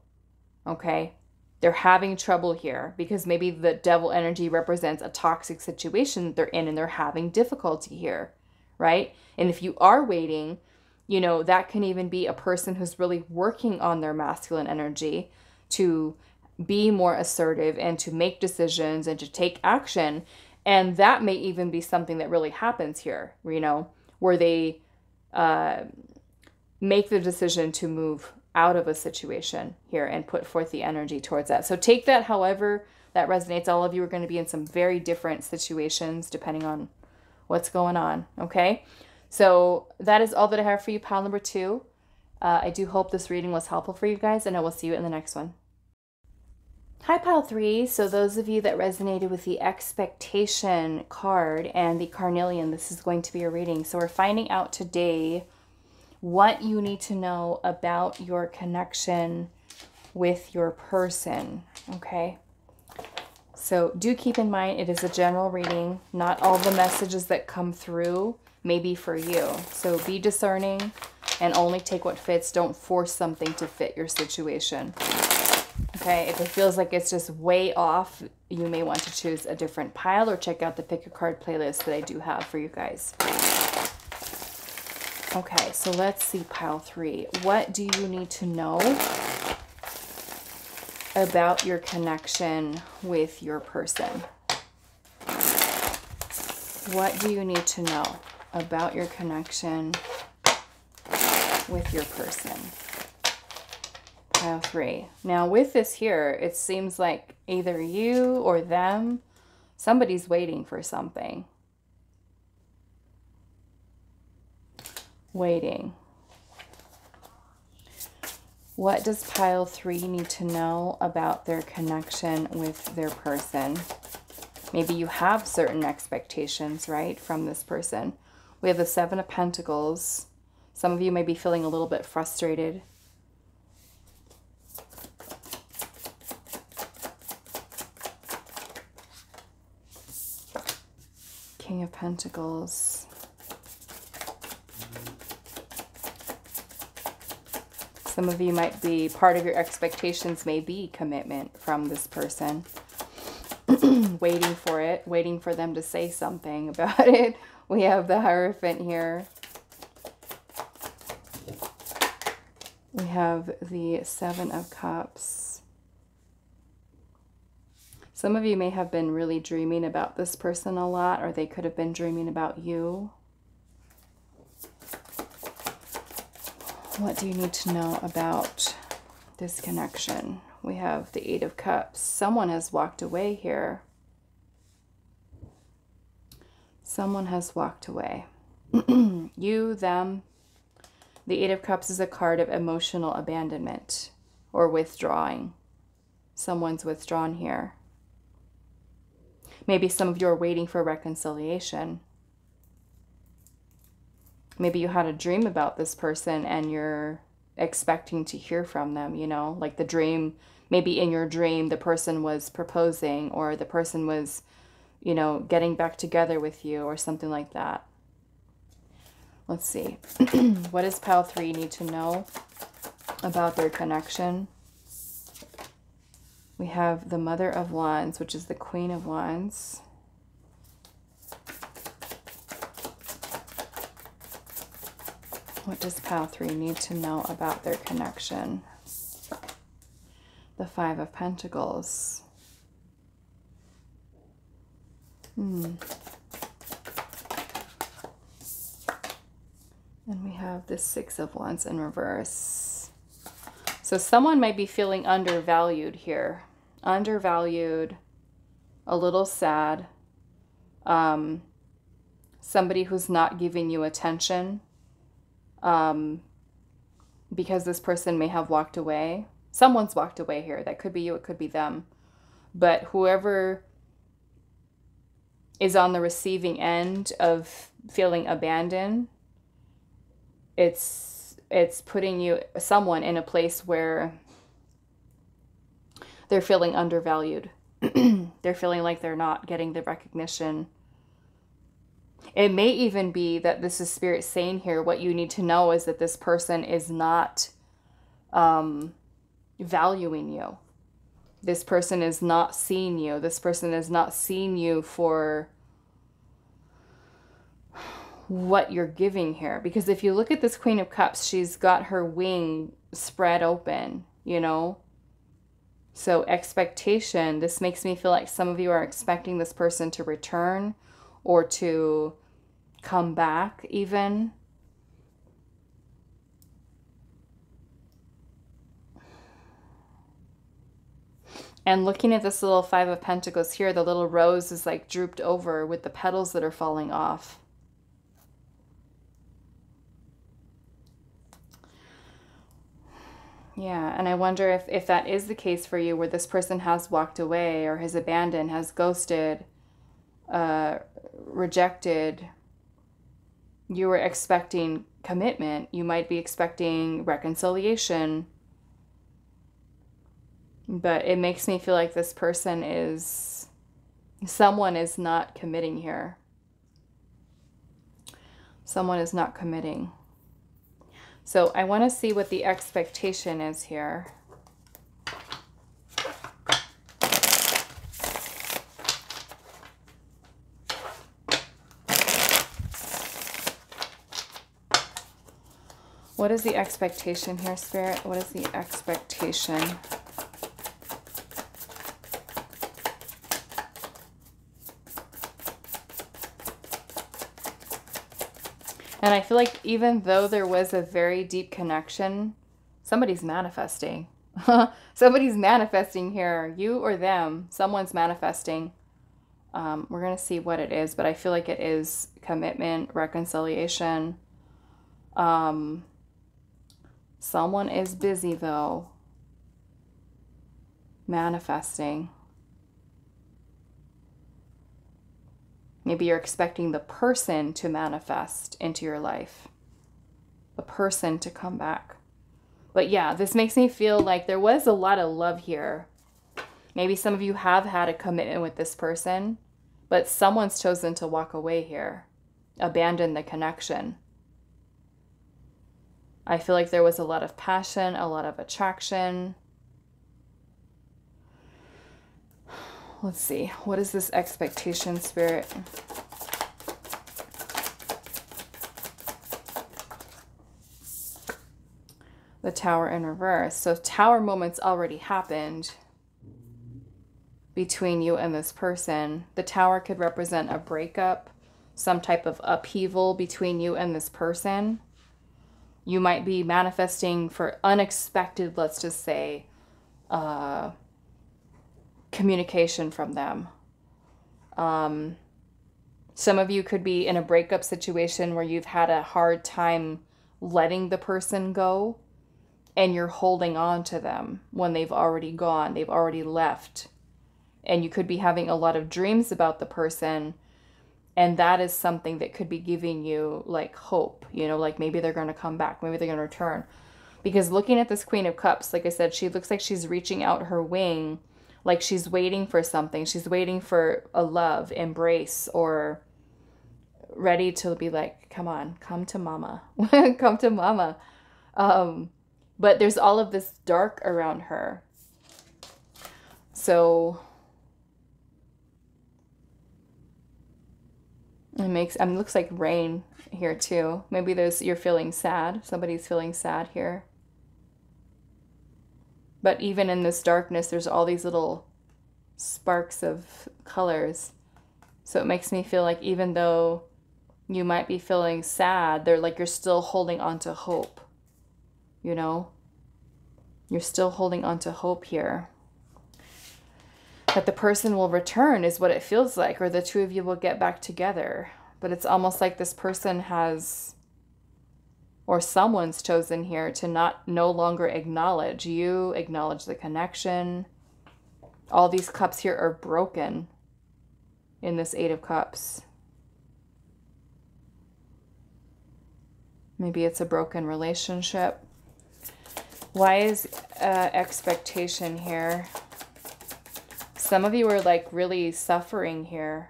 Okay? They're having trouble here because maybe the devil energy represents a toxic situation they're in and they're having difficulty here, right? And if you are waiting, you know, that can even be a person who's really working on their masculine energy to be more assertive and to make decisions and to take action. And that may even be something that really happens here, you know, where they make the decision to move out of a situation here and put forth the energy towards that. So take that however that resonates. All of you are going to be in some very different situations depending on what's going on, okay? So that is all that I have for you, pile number 2. I do hope this reading was helpful for you guys, and I will see you in the next one. Hi, pile 3. So those of you that resonated with the expectation card and the Carnelian, this is going to be a reading. So we're finding out today what you need to know about your connection with your person, okay? So do keep in mind it is a general reading. Not all the messages that come through may be for you. So be discerning and only take what fits. Don't force something to fit your situation. Okay, if it feels like it's just way off, you may want to choose a different pile or check out the pick a card playlist that I do have for you guys. Okay, so let's see, pile 3. What do you need to know about your connection with your person? What do you need to know about your connection with your person? Pile 3. Now with this here, it seems like either you or them, somebody's waiting for something. Waiting. What does pile 3 need to know about their connection with their person? Maybe you have certain expectations, right, from this person. We have the 7 of Pentacles. Some of you may be feeling a little bit frustrated. King of Pentacles. Some of you might be, part of your expectations may be commitment from this person. Waiting for it, waiting for them to say something about it. We have the Hierophant here. We have the 7 of Cups. Some of you may have been really dreaming about this person a lot, or they could have been dreaming about you. What do you need to know about this connection? We have the 8 of Cups. Someone has walked away here. Someone has walked away. You, them. The 8 of Cups is a card of emotional abandonment or withdrawing. Someone's withdrawn here. Maybe some of you are waiting for reconciliation. Maybe you had a dream about this person and you're expecting to hear from them, you know, like the dream, maybe in your dream, the person was proposing or the person was, you know, getting back together with you or something like that. Let's see. What does pile 3 need to know about their connection? We have the Mother of Wands, which is the Queen of Wands. What does pile 3 need to know about their connection? The 5 of Pentacles. And we have the 6 of Wands in reverse. So someone might be feeling undervalued here. Undervalued, a little sad. Somebody who's not giving you attention. Because this person may have walked away. Someone's walked away here. That could be you, it could be them. But whoever is on the receiving end of feeling abandoned, it's putting someone in a place where they're feeling undervalued. They're feeling like they're not getting the recognition. It may even be that this is Spirit saying here, what you need to know is that this person is not valuing you. This person is not seeing you. This person is not seeing you for what you're giving here. Because if you look at this Queen of Cups, she's got her wing spread open, you know? So expectation, this makes me feel like some of you are expecting this person to return or to come back even. And looking at this little Five of Pentacles here, the little rose is like drooped over with the petals that are falling off. Yeah, and I wonder if that is the case for you, where this person has walked away or has abandoned, has ghosted, rejected. You were expecting commitment. You might be expecting reconciliation. But it makes me feel like this person is, someone is not committing here. Someone is not committing. So I want to see what the expectation is here. What is the expectation here, Spirit? What is the expectation? And I feel like even though there was a very deep connection, somebody's manifesting. Somebody's manifesting here. You or them. Someone's manifesting. We're going to see what it is, but I feel like it is commitment, reconciliation. Someone is busy, though, manifesting. Maybe you're expecting the person to manifest into your life. The person to come back. But yeah, this makes me feel like there was a lot of love here. Maybe some of you have had a commitment with this person, but someone's chosen to walk away here. Abandon the connection. I feel like there was a lot of passion, a lot of attraction. Let's see. What is this expectation, Spirit? The Tower in reverse. So Tower moments already happened between you and this person. The Tower could represent a breakup, some type of upheaval between you and this person. You might be manifesting for unexpected, let's just say, communication from them. Some of you could be in a breakup situation where you've had a hard time letting the person go, and you're holding on to them when they've already gone, they've already left. And you could be having a lot of dreams about the person, and that is something that could be giving you like hope, you know, like maybe they're going to come back, maybe they're going to return. Because looking at this Queen of Cups, like I said, she looks like she's reaching out her wing, like she's waiting for something. She's waiting for a love, embrace, or ready to be like, come on, come to mama. Come to mama. But there's all of this dark around her. So it looks like rain here too. Maybe you're feeling sad. Somebody's feeling sad here. But even in this darkness, there's all these little sparks of colors. So it makes me feel like even though you might be feeling sad, they're like you're still holding on to hope. You know? You're still holding on to hope here. That the person will return is what it feels like, or the two of you will get back together. But it's almost like this person has, or someone's chosen here to no longer acknowledge you, acknowledge the connection. All these cups here are broken in this Eight of Cups. Maybe it's a broken relationship. Why is expectation here? Some of you are like really suffering here.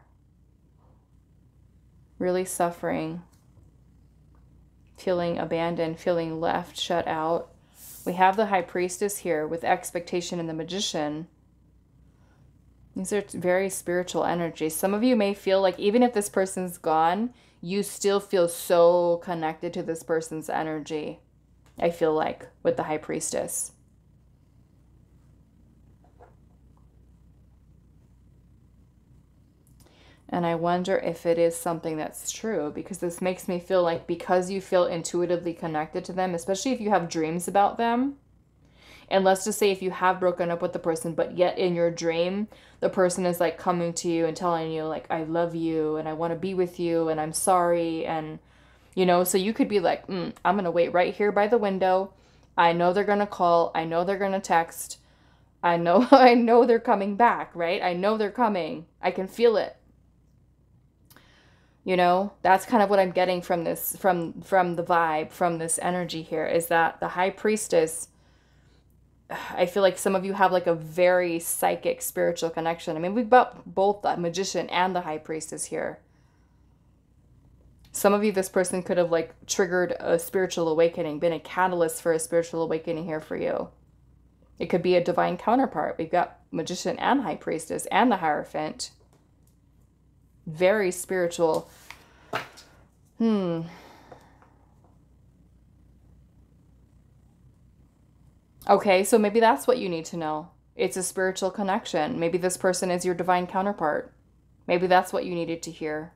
Really suffering. Feeling abandoned, feeling left, shut out. We have the High Priestess here with expectation and the Magician. These are very spiritual energies. Some of you may feel like even if this person's gone, you still feel so connected to this person's energy, I feel like, with the High Priestess. And I wonder if it is something that's true, because this makes me feel like because you feel intuitively connected to them, especially if you have dreams about them, and let's just say if you have broken up with the person, but yet in your dream, the person is like coming to you and telling you like, I love you and I want to be with you and I'm sorry. And, you know, so you could be like, I'm going to wait right here by the window. I know they're going to call. I know they're going to text. I know, I know they're coming back, right? I know they're coming. I can feel it. You know, that's kind of what I'm getting from this, from the vibe, from this energy here, is that the High Priestess, I feel like some of you have like a very psychic spiritual connection. I mean, we've got both the Magician and the High Priestess here. Some of you, this person could have like triggered a spiritual awakening, been a catalyst for a spiritual awakening here for you. It could be a divine counterpart. We've got Magician and High Priestess and the Hierophant. Very spiritual. Okay, so maybe that's what you need to know. It's a spiritual connection. Maybe this person is your divine counterpart. Maybe that's what you needed to hear.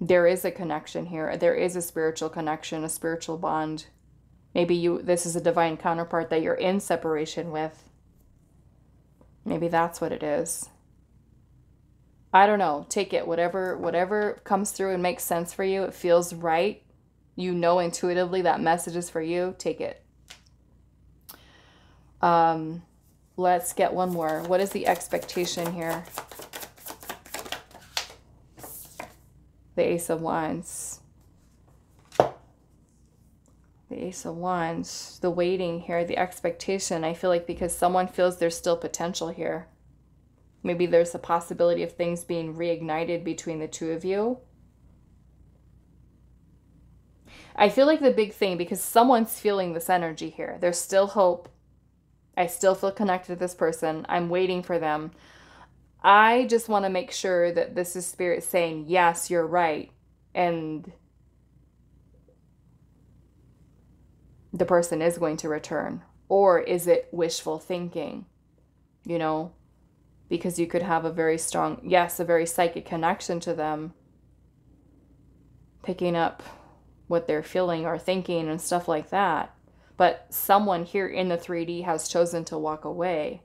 There is a connection here. There is a spiritual connection, a spiritual bond. Maybe this is a divine counterpart that you're in separation with. Maybe that's what it is. I don't know. Take it. Whatever comes through and makes sense for you. It feels right. You know intuitively that message is for you. Take it. Let's get one more. What is the expectation here? The Ace of Wands. The Ace of Wands. The waiting here. The expectation. I feel like because someone feels there's still potential here. Maybe there's a possibility of things being reignited between the two of you. I feel like the big thing, because someone's feeling this energy here. There's still hope. I still feel connected to this person. I'm waiting for them. I just want to make sure that this is Spirit saying, yes, you're right. And the person is going to return. Or is it wishful thinking? You know? Because you could have a very strong, yes, a very psychic connection to them. Picking up what they're feeling or thinking and stuff like that. But someone here in the 3D has chosen to walk away.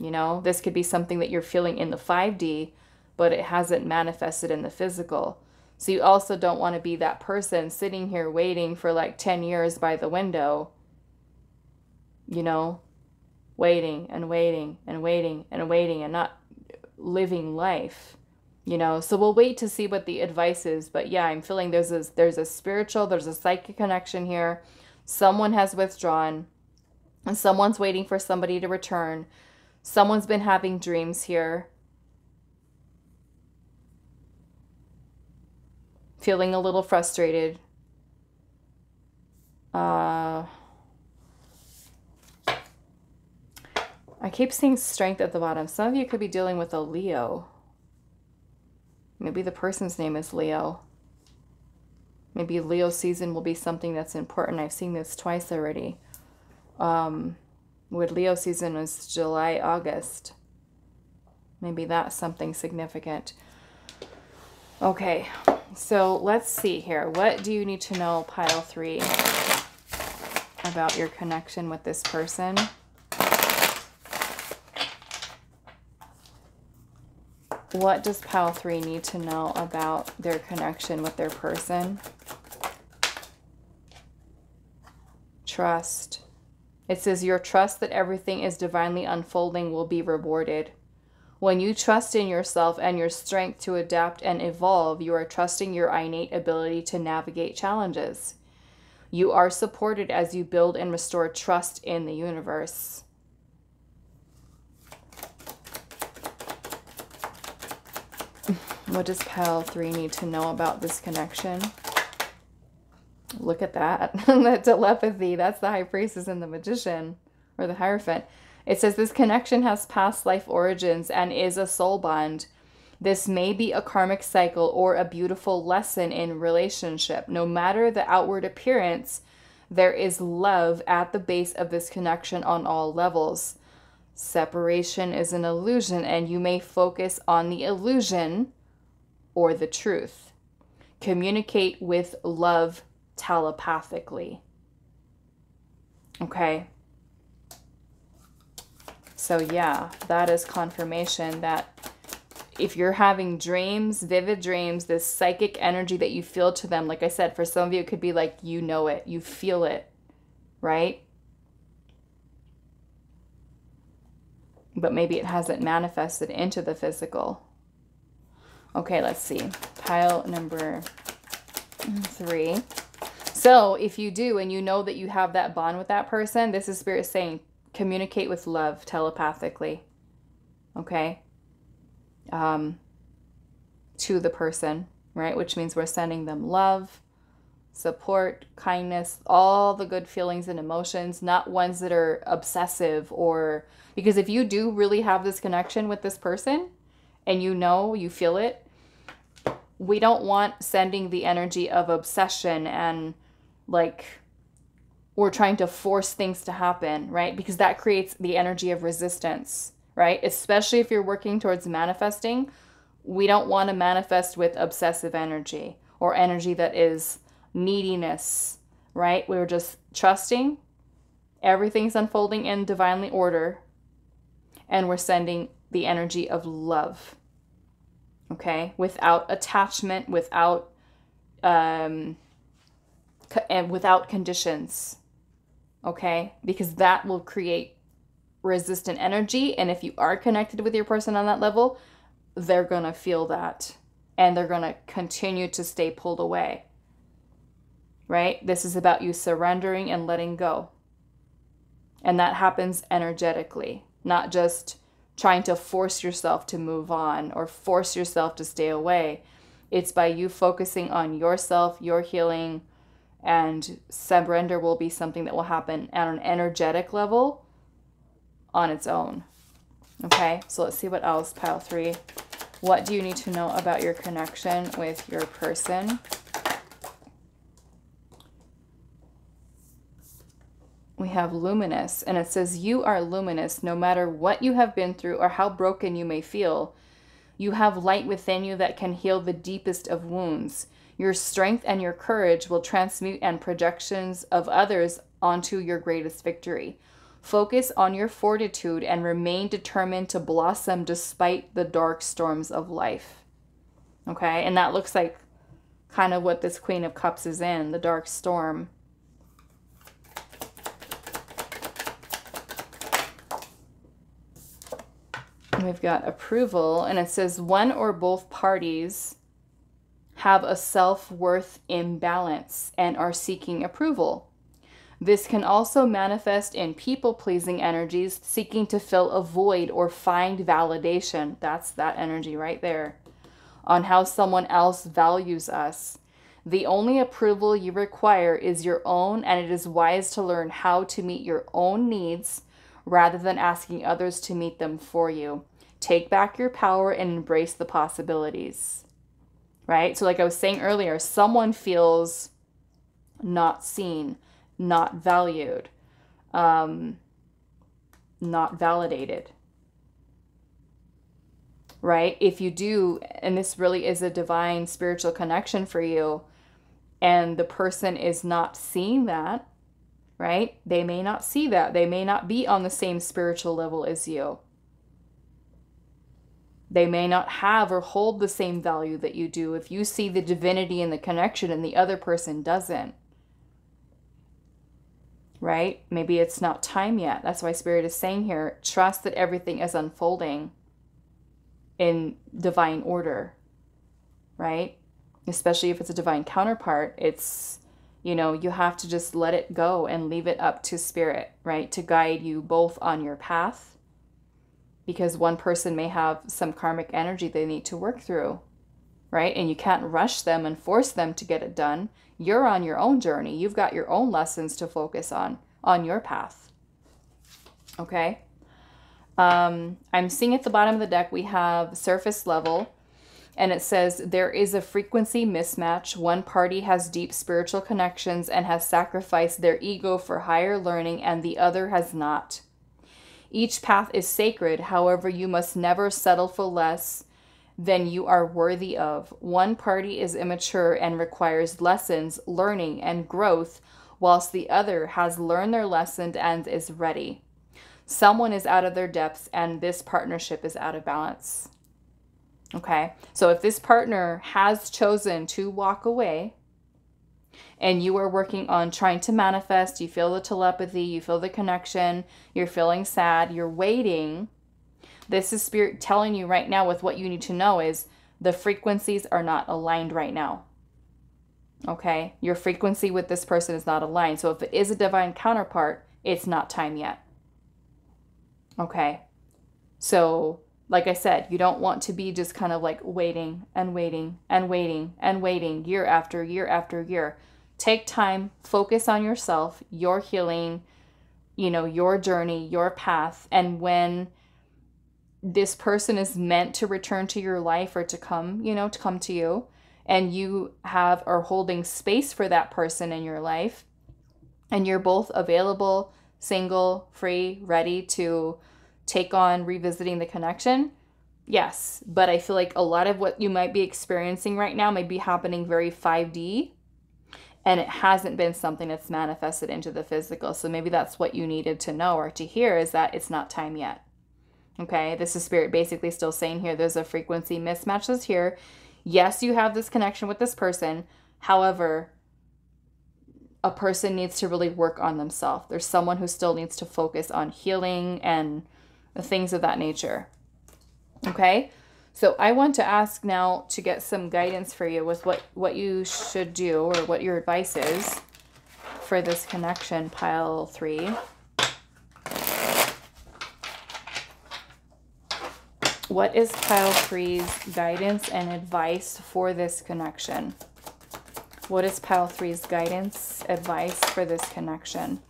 You know, this could be something that you're feeling in the 5D, but it hasn't manifested in the physical. So you also don't want to be that person sitting here waiting for like 10 years by the window. You know? Waiting and waiting and waiting and waiting and not living life, you know. So we'll wait to see what the advice is. But yeah, I'm feeling there's a spiritual, there's a psychic connection here. Someone has withdrawn and someone's waiting for somebody to return. Someone's been having dreams here. Feeling a little frustrated. I keep seeing strength at the bottom. Some of you could be dealing with a Leo. Maybe the person's name is Leo. Maybe Leo season will be something that's important. I've seen this twice already. With Leo season was July, August. Maybe that's something significant. Okay, so let's see here. What do you need to know, pile 3, about your connection with this person? What does pile 3 need to know about their connection with their person? Trust. It says your trust that everything is divinely unfolding will be rewarded. When you trust in yourself and your strength to adapt and evolve, you are trusting your innate ability to navigate challenges. You are supported as you build and restore trust in the universe. What does pile 3 need to know about this connection? Look at that. That telepathy. That's the High Priestess and the Magician, or the Hierophant. It says this connection has past life origins and is a soul bond. This may be a karmic cycle or a beautiful lesson in relationship. No matter the outward appearance, there is love at the base of this connection on all levels. Separation is an illusion, and you may focus on the illusion or the truth. Communicate with love telepathically. Okay. So yeah, that is confirmation that if you're having dreams, vivid dreams, this psychic energy that you feel to them, like I said, for some of you, it could be like, you know it, you feel it, right? But maybe it hasn't manifested into the physical. Okay, let's see. Pile number 3. So if you do, and you know that you have that bond with that person, this is Spirit saying, communicate with love telepathically. Okay? To the person, right? Which means we're sending them love, support, kindness, all the good feelings and emotions, not ones that are obsessive or... Because if you do really have this connection with this person and you know, you feel it, we don't want sending the energy of obsession and like we're trying to force things to happen, right? Because that creates the energy of resistance, right? Especially if you're working towards manifesting, we don't want to manifest with obsessive energy or energy that is neediness, right? We're just trusting everything's unfolding in divinely order, and we're sending the energy of love, okay? Without attachment, without and without conditions, okay? Because that will create resistant energy, and if you are connected with your person on that level, they're gonna feel that, and they're gonna continue to stay pulled away, right? This is about you surrendering and letting go, and that happens energetically, not just trying to force yourself to move on or force yourself to stay away. It's by you focusing on yourself, your healing, and surrender will be something that will happen at an energetic level on its own. Okay, so let's see what else, pile 3. What do you need to know about your connection with your person? We have luminous, and it says you are luminous no matter what you have been through or how broken you may feel. You have light within you that can heal the deepest of wounds. Your strength and your courage will transmute and projections of others onto your greatest victory. Focus on your fortitude and remain determined to blossom despite the dark storms of life. Okay, and that looks like kind of what this Queen of Cups is in, the dark storm. And we've got approval, and it says one or both parties have a self-worth imbalance and are seeking approval. This can also manifest in people-pleasing energies, seeking to fill a void or find validation. That's that energy right there. On how someone else values us. The only approval you require is your own, and it is wise to learn how to meet your own needs rather than asking others to meet them for you. Take back your power and embrace the possibilities. Right? So like I was saying earlier, someone feels not seen, not valued, not validated. Right? If you do, and this really is a divine spiritual connection for you, and the person is not seeing that, right? They may not see that. They may not be on the same spiritual level as you. They may not have or hold the same value that you do if you see the divinity in the connection and the other person doesn't. Right? Maybe it's not time yet. That's why Spirit is saying here, trust that everything is unfolding in divine order. Right? Especially if it's a divine counterpart, it's, you know, you have to just let it go and leave it up to Spirit, right? To guide you both on your path. Because one person may have some karmic energy they need to work through, right? And you can't rush them and force them to get it done. You're on your own journey. You've got your own lessons to focus on your path. Okay? I'm seeing at the bottom of the deck, we have surface level. And it says, there is a frequency mismatch. One party has deep spiritual connections and has sacrificed their ego for higher learning, and the other has not. Each path is sacred. However, you must never settle for less than you are worthy of. One party is immature and requires lessons, learning, and growth, whilst the other has learned their lesson and is ready. Someone is out of their depths, and this partnership is out of balance. Okay, so if this partner has chosen to walk away and you are working on trying to manifest, you feel the telepathy, you feel the connection, you're feeling sad, you're waiting, this is Spirit telling you right now with what you need to know is the frequencies are not aligned right now. Okay, your frequency with this person is not aligned. So if it is a divine counterpart, it's not time yet. Okay, so like I said, you don't want to be just kind of like waiting and waiting and waiting and waiting year after year after year. Take time, focus on yourself, your healing, you know, your journey, your path. And when this person is meant to return to your life or to come, you know, to come to you, and you are holding space for that person in your life, and you're both available, single, free, ready to take on revisiting the connection, yes. But I feel like a lot of what you might be experiencing right now may be happening very 5D, and it hasn't been something that's manifested into the physical. So maybe that's what you needed to know or to hear, is that it's not time yet. Okay, this is Spirit basically still saying here, there's a frequency mismatch that's here. Yes, you have this connection with this person. However, a person needs to really work on themselves. There's someone who still needs to focus on healing and things of that nature. Okay, so I want to ask now to get some guidance for you with what you should do, or what your advice is for this connection, pile 3. What is pile 3's guidance and advice for this connection? What is pile 3's guidance, advice for this connection?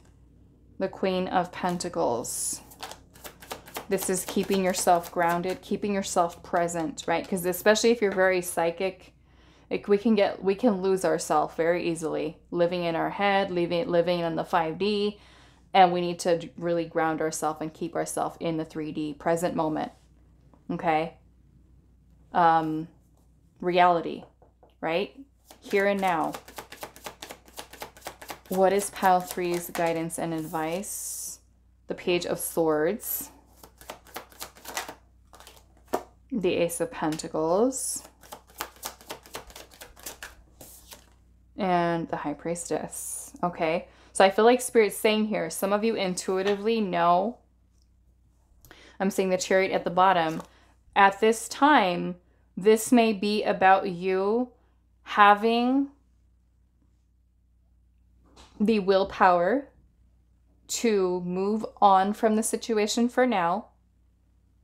The Queen of Pentacles. This is keeping yourself grounded, keeping yourself present, right? Because especially if you're very psychic, we can lose ourselves very easily, living in our head, living in the 5D, and we need to really ground ourselves and keep ourselves in the 3D present moment. Okay, reality, right? Here and now. What is pile 3's guidance and advice? The Page of Swords. The Ace of Pentacles. And the High Priestess. Okay, so I feel like Spirit's saying here, some of you intuitively know. I'm seeing the Chariot at the bottom. At this time, this may be about you having the willpower to move on from the situation for now.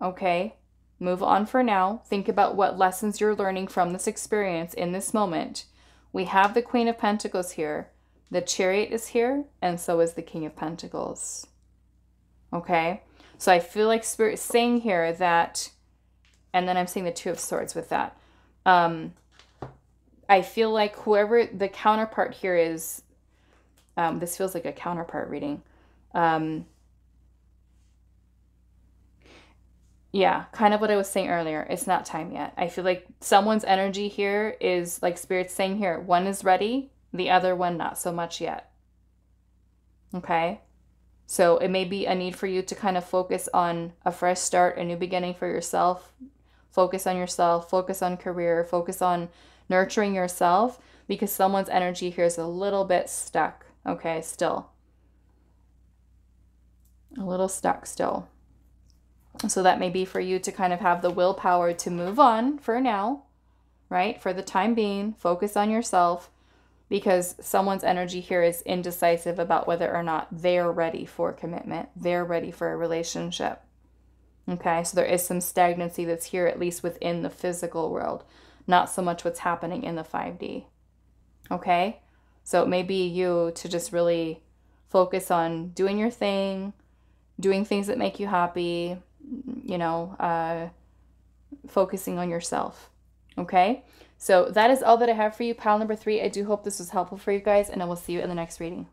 Okay, move on for now. Think about what lessons you're learning from this experience in this moment. We have the Queen of Pentacles here. The Chariot is here, and so is the King of Pentacles. Okay, so I feel like Spirit's saying here that, and then I'm seeing the Two of Swords with that. I feel like whoever the counterpart here is, this feels like a counterpart reading. Yeah, kind of what I was saying earlier. It's not time yet. I feel like someone's energy here is like Spirit's saying here. One is ready, the other one not so much yet. Okay? So it may be a need for you to kind of focus on a fresh start, a new beginning for yourself. Focus on yourself, focus on career, focus on nurturing yourself, because someone's energy here is a little bit stuck. Okay, still. A little stuck still. So that may be for you to kind of have the willpower to move on for now, right? For the time being, focus on yourself, because someone's energy here is indecisive about whether or not they're ready for commitment. They're ready for a relationship. Okay, so there is some stagnancy that's here, at least within the physical world, not so much what's happening in the 5D. Okay, so it may be you to just really focus on doing your thing, doing things that make you happy, you know, focusing on yourself. Okay, so that is all that I have for you, pile number 3. I do hope this was helpful for you guys, and I will see you in the next reading.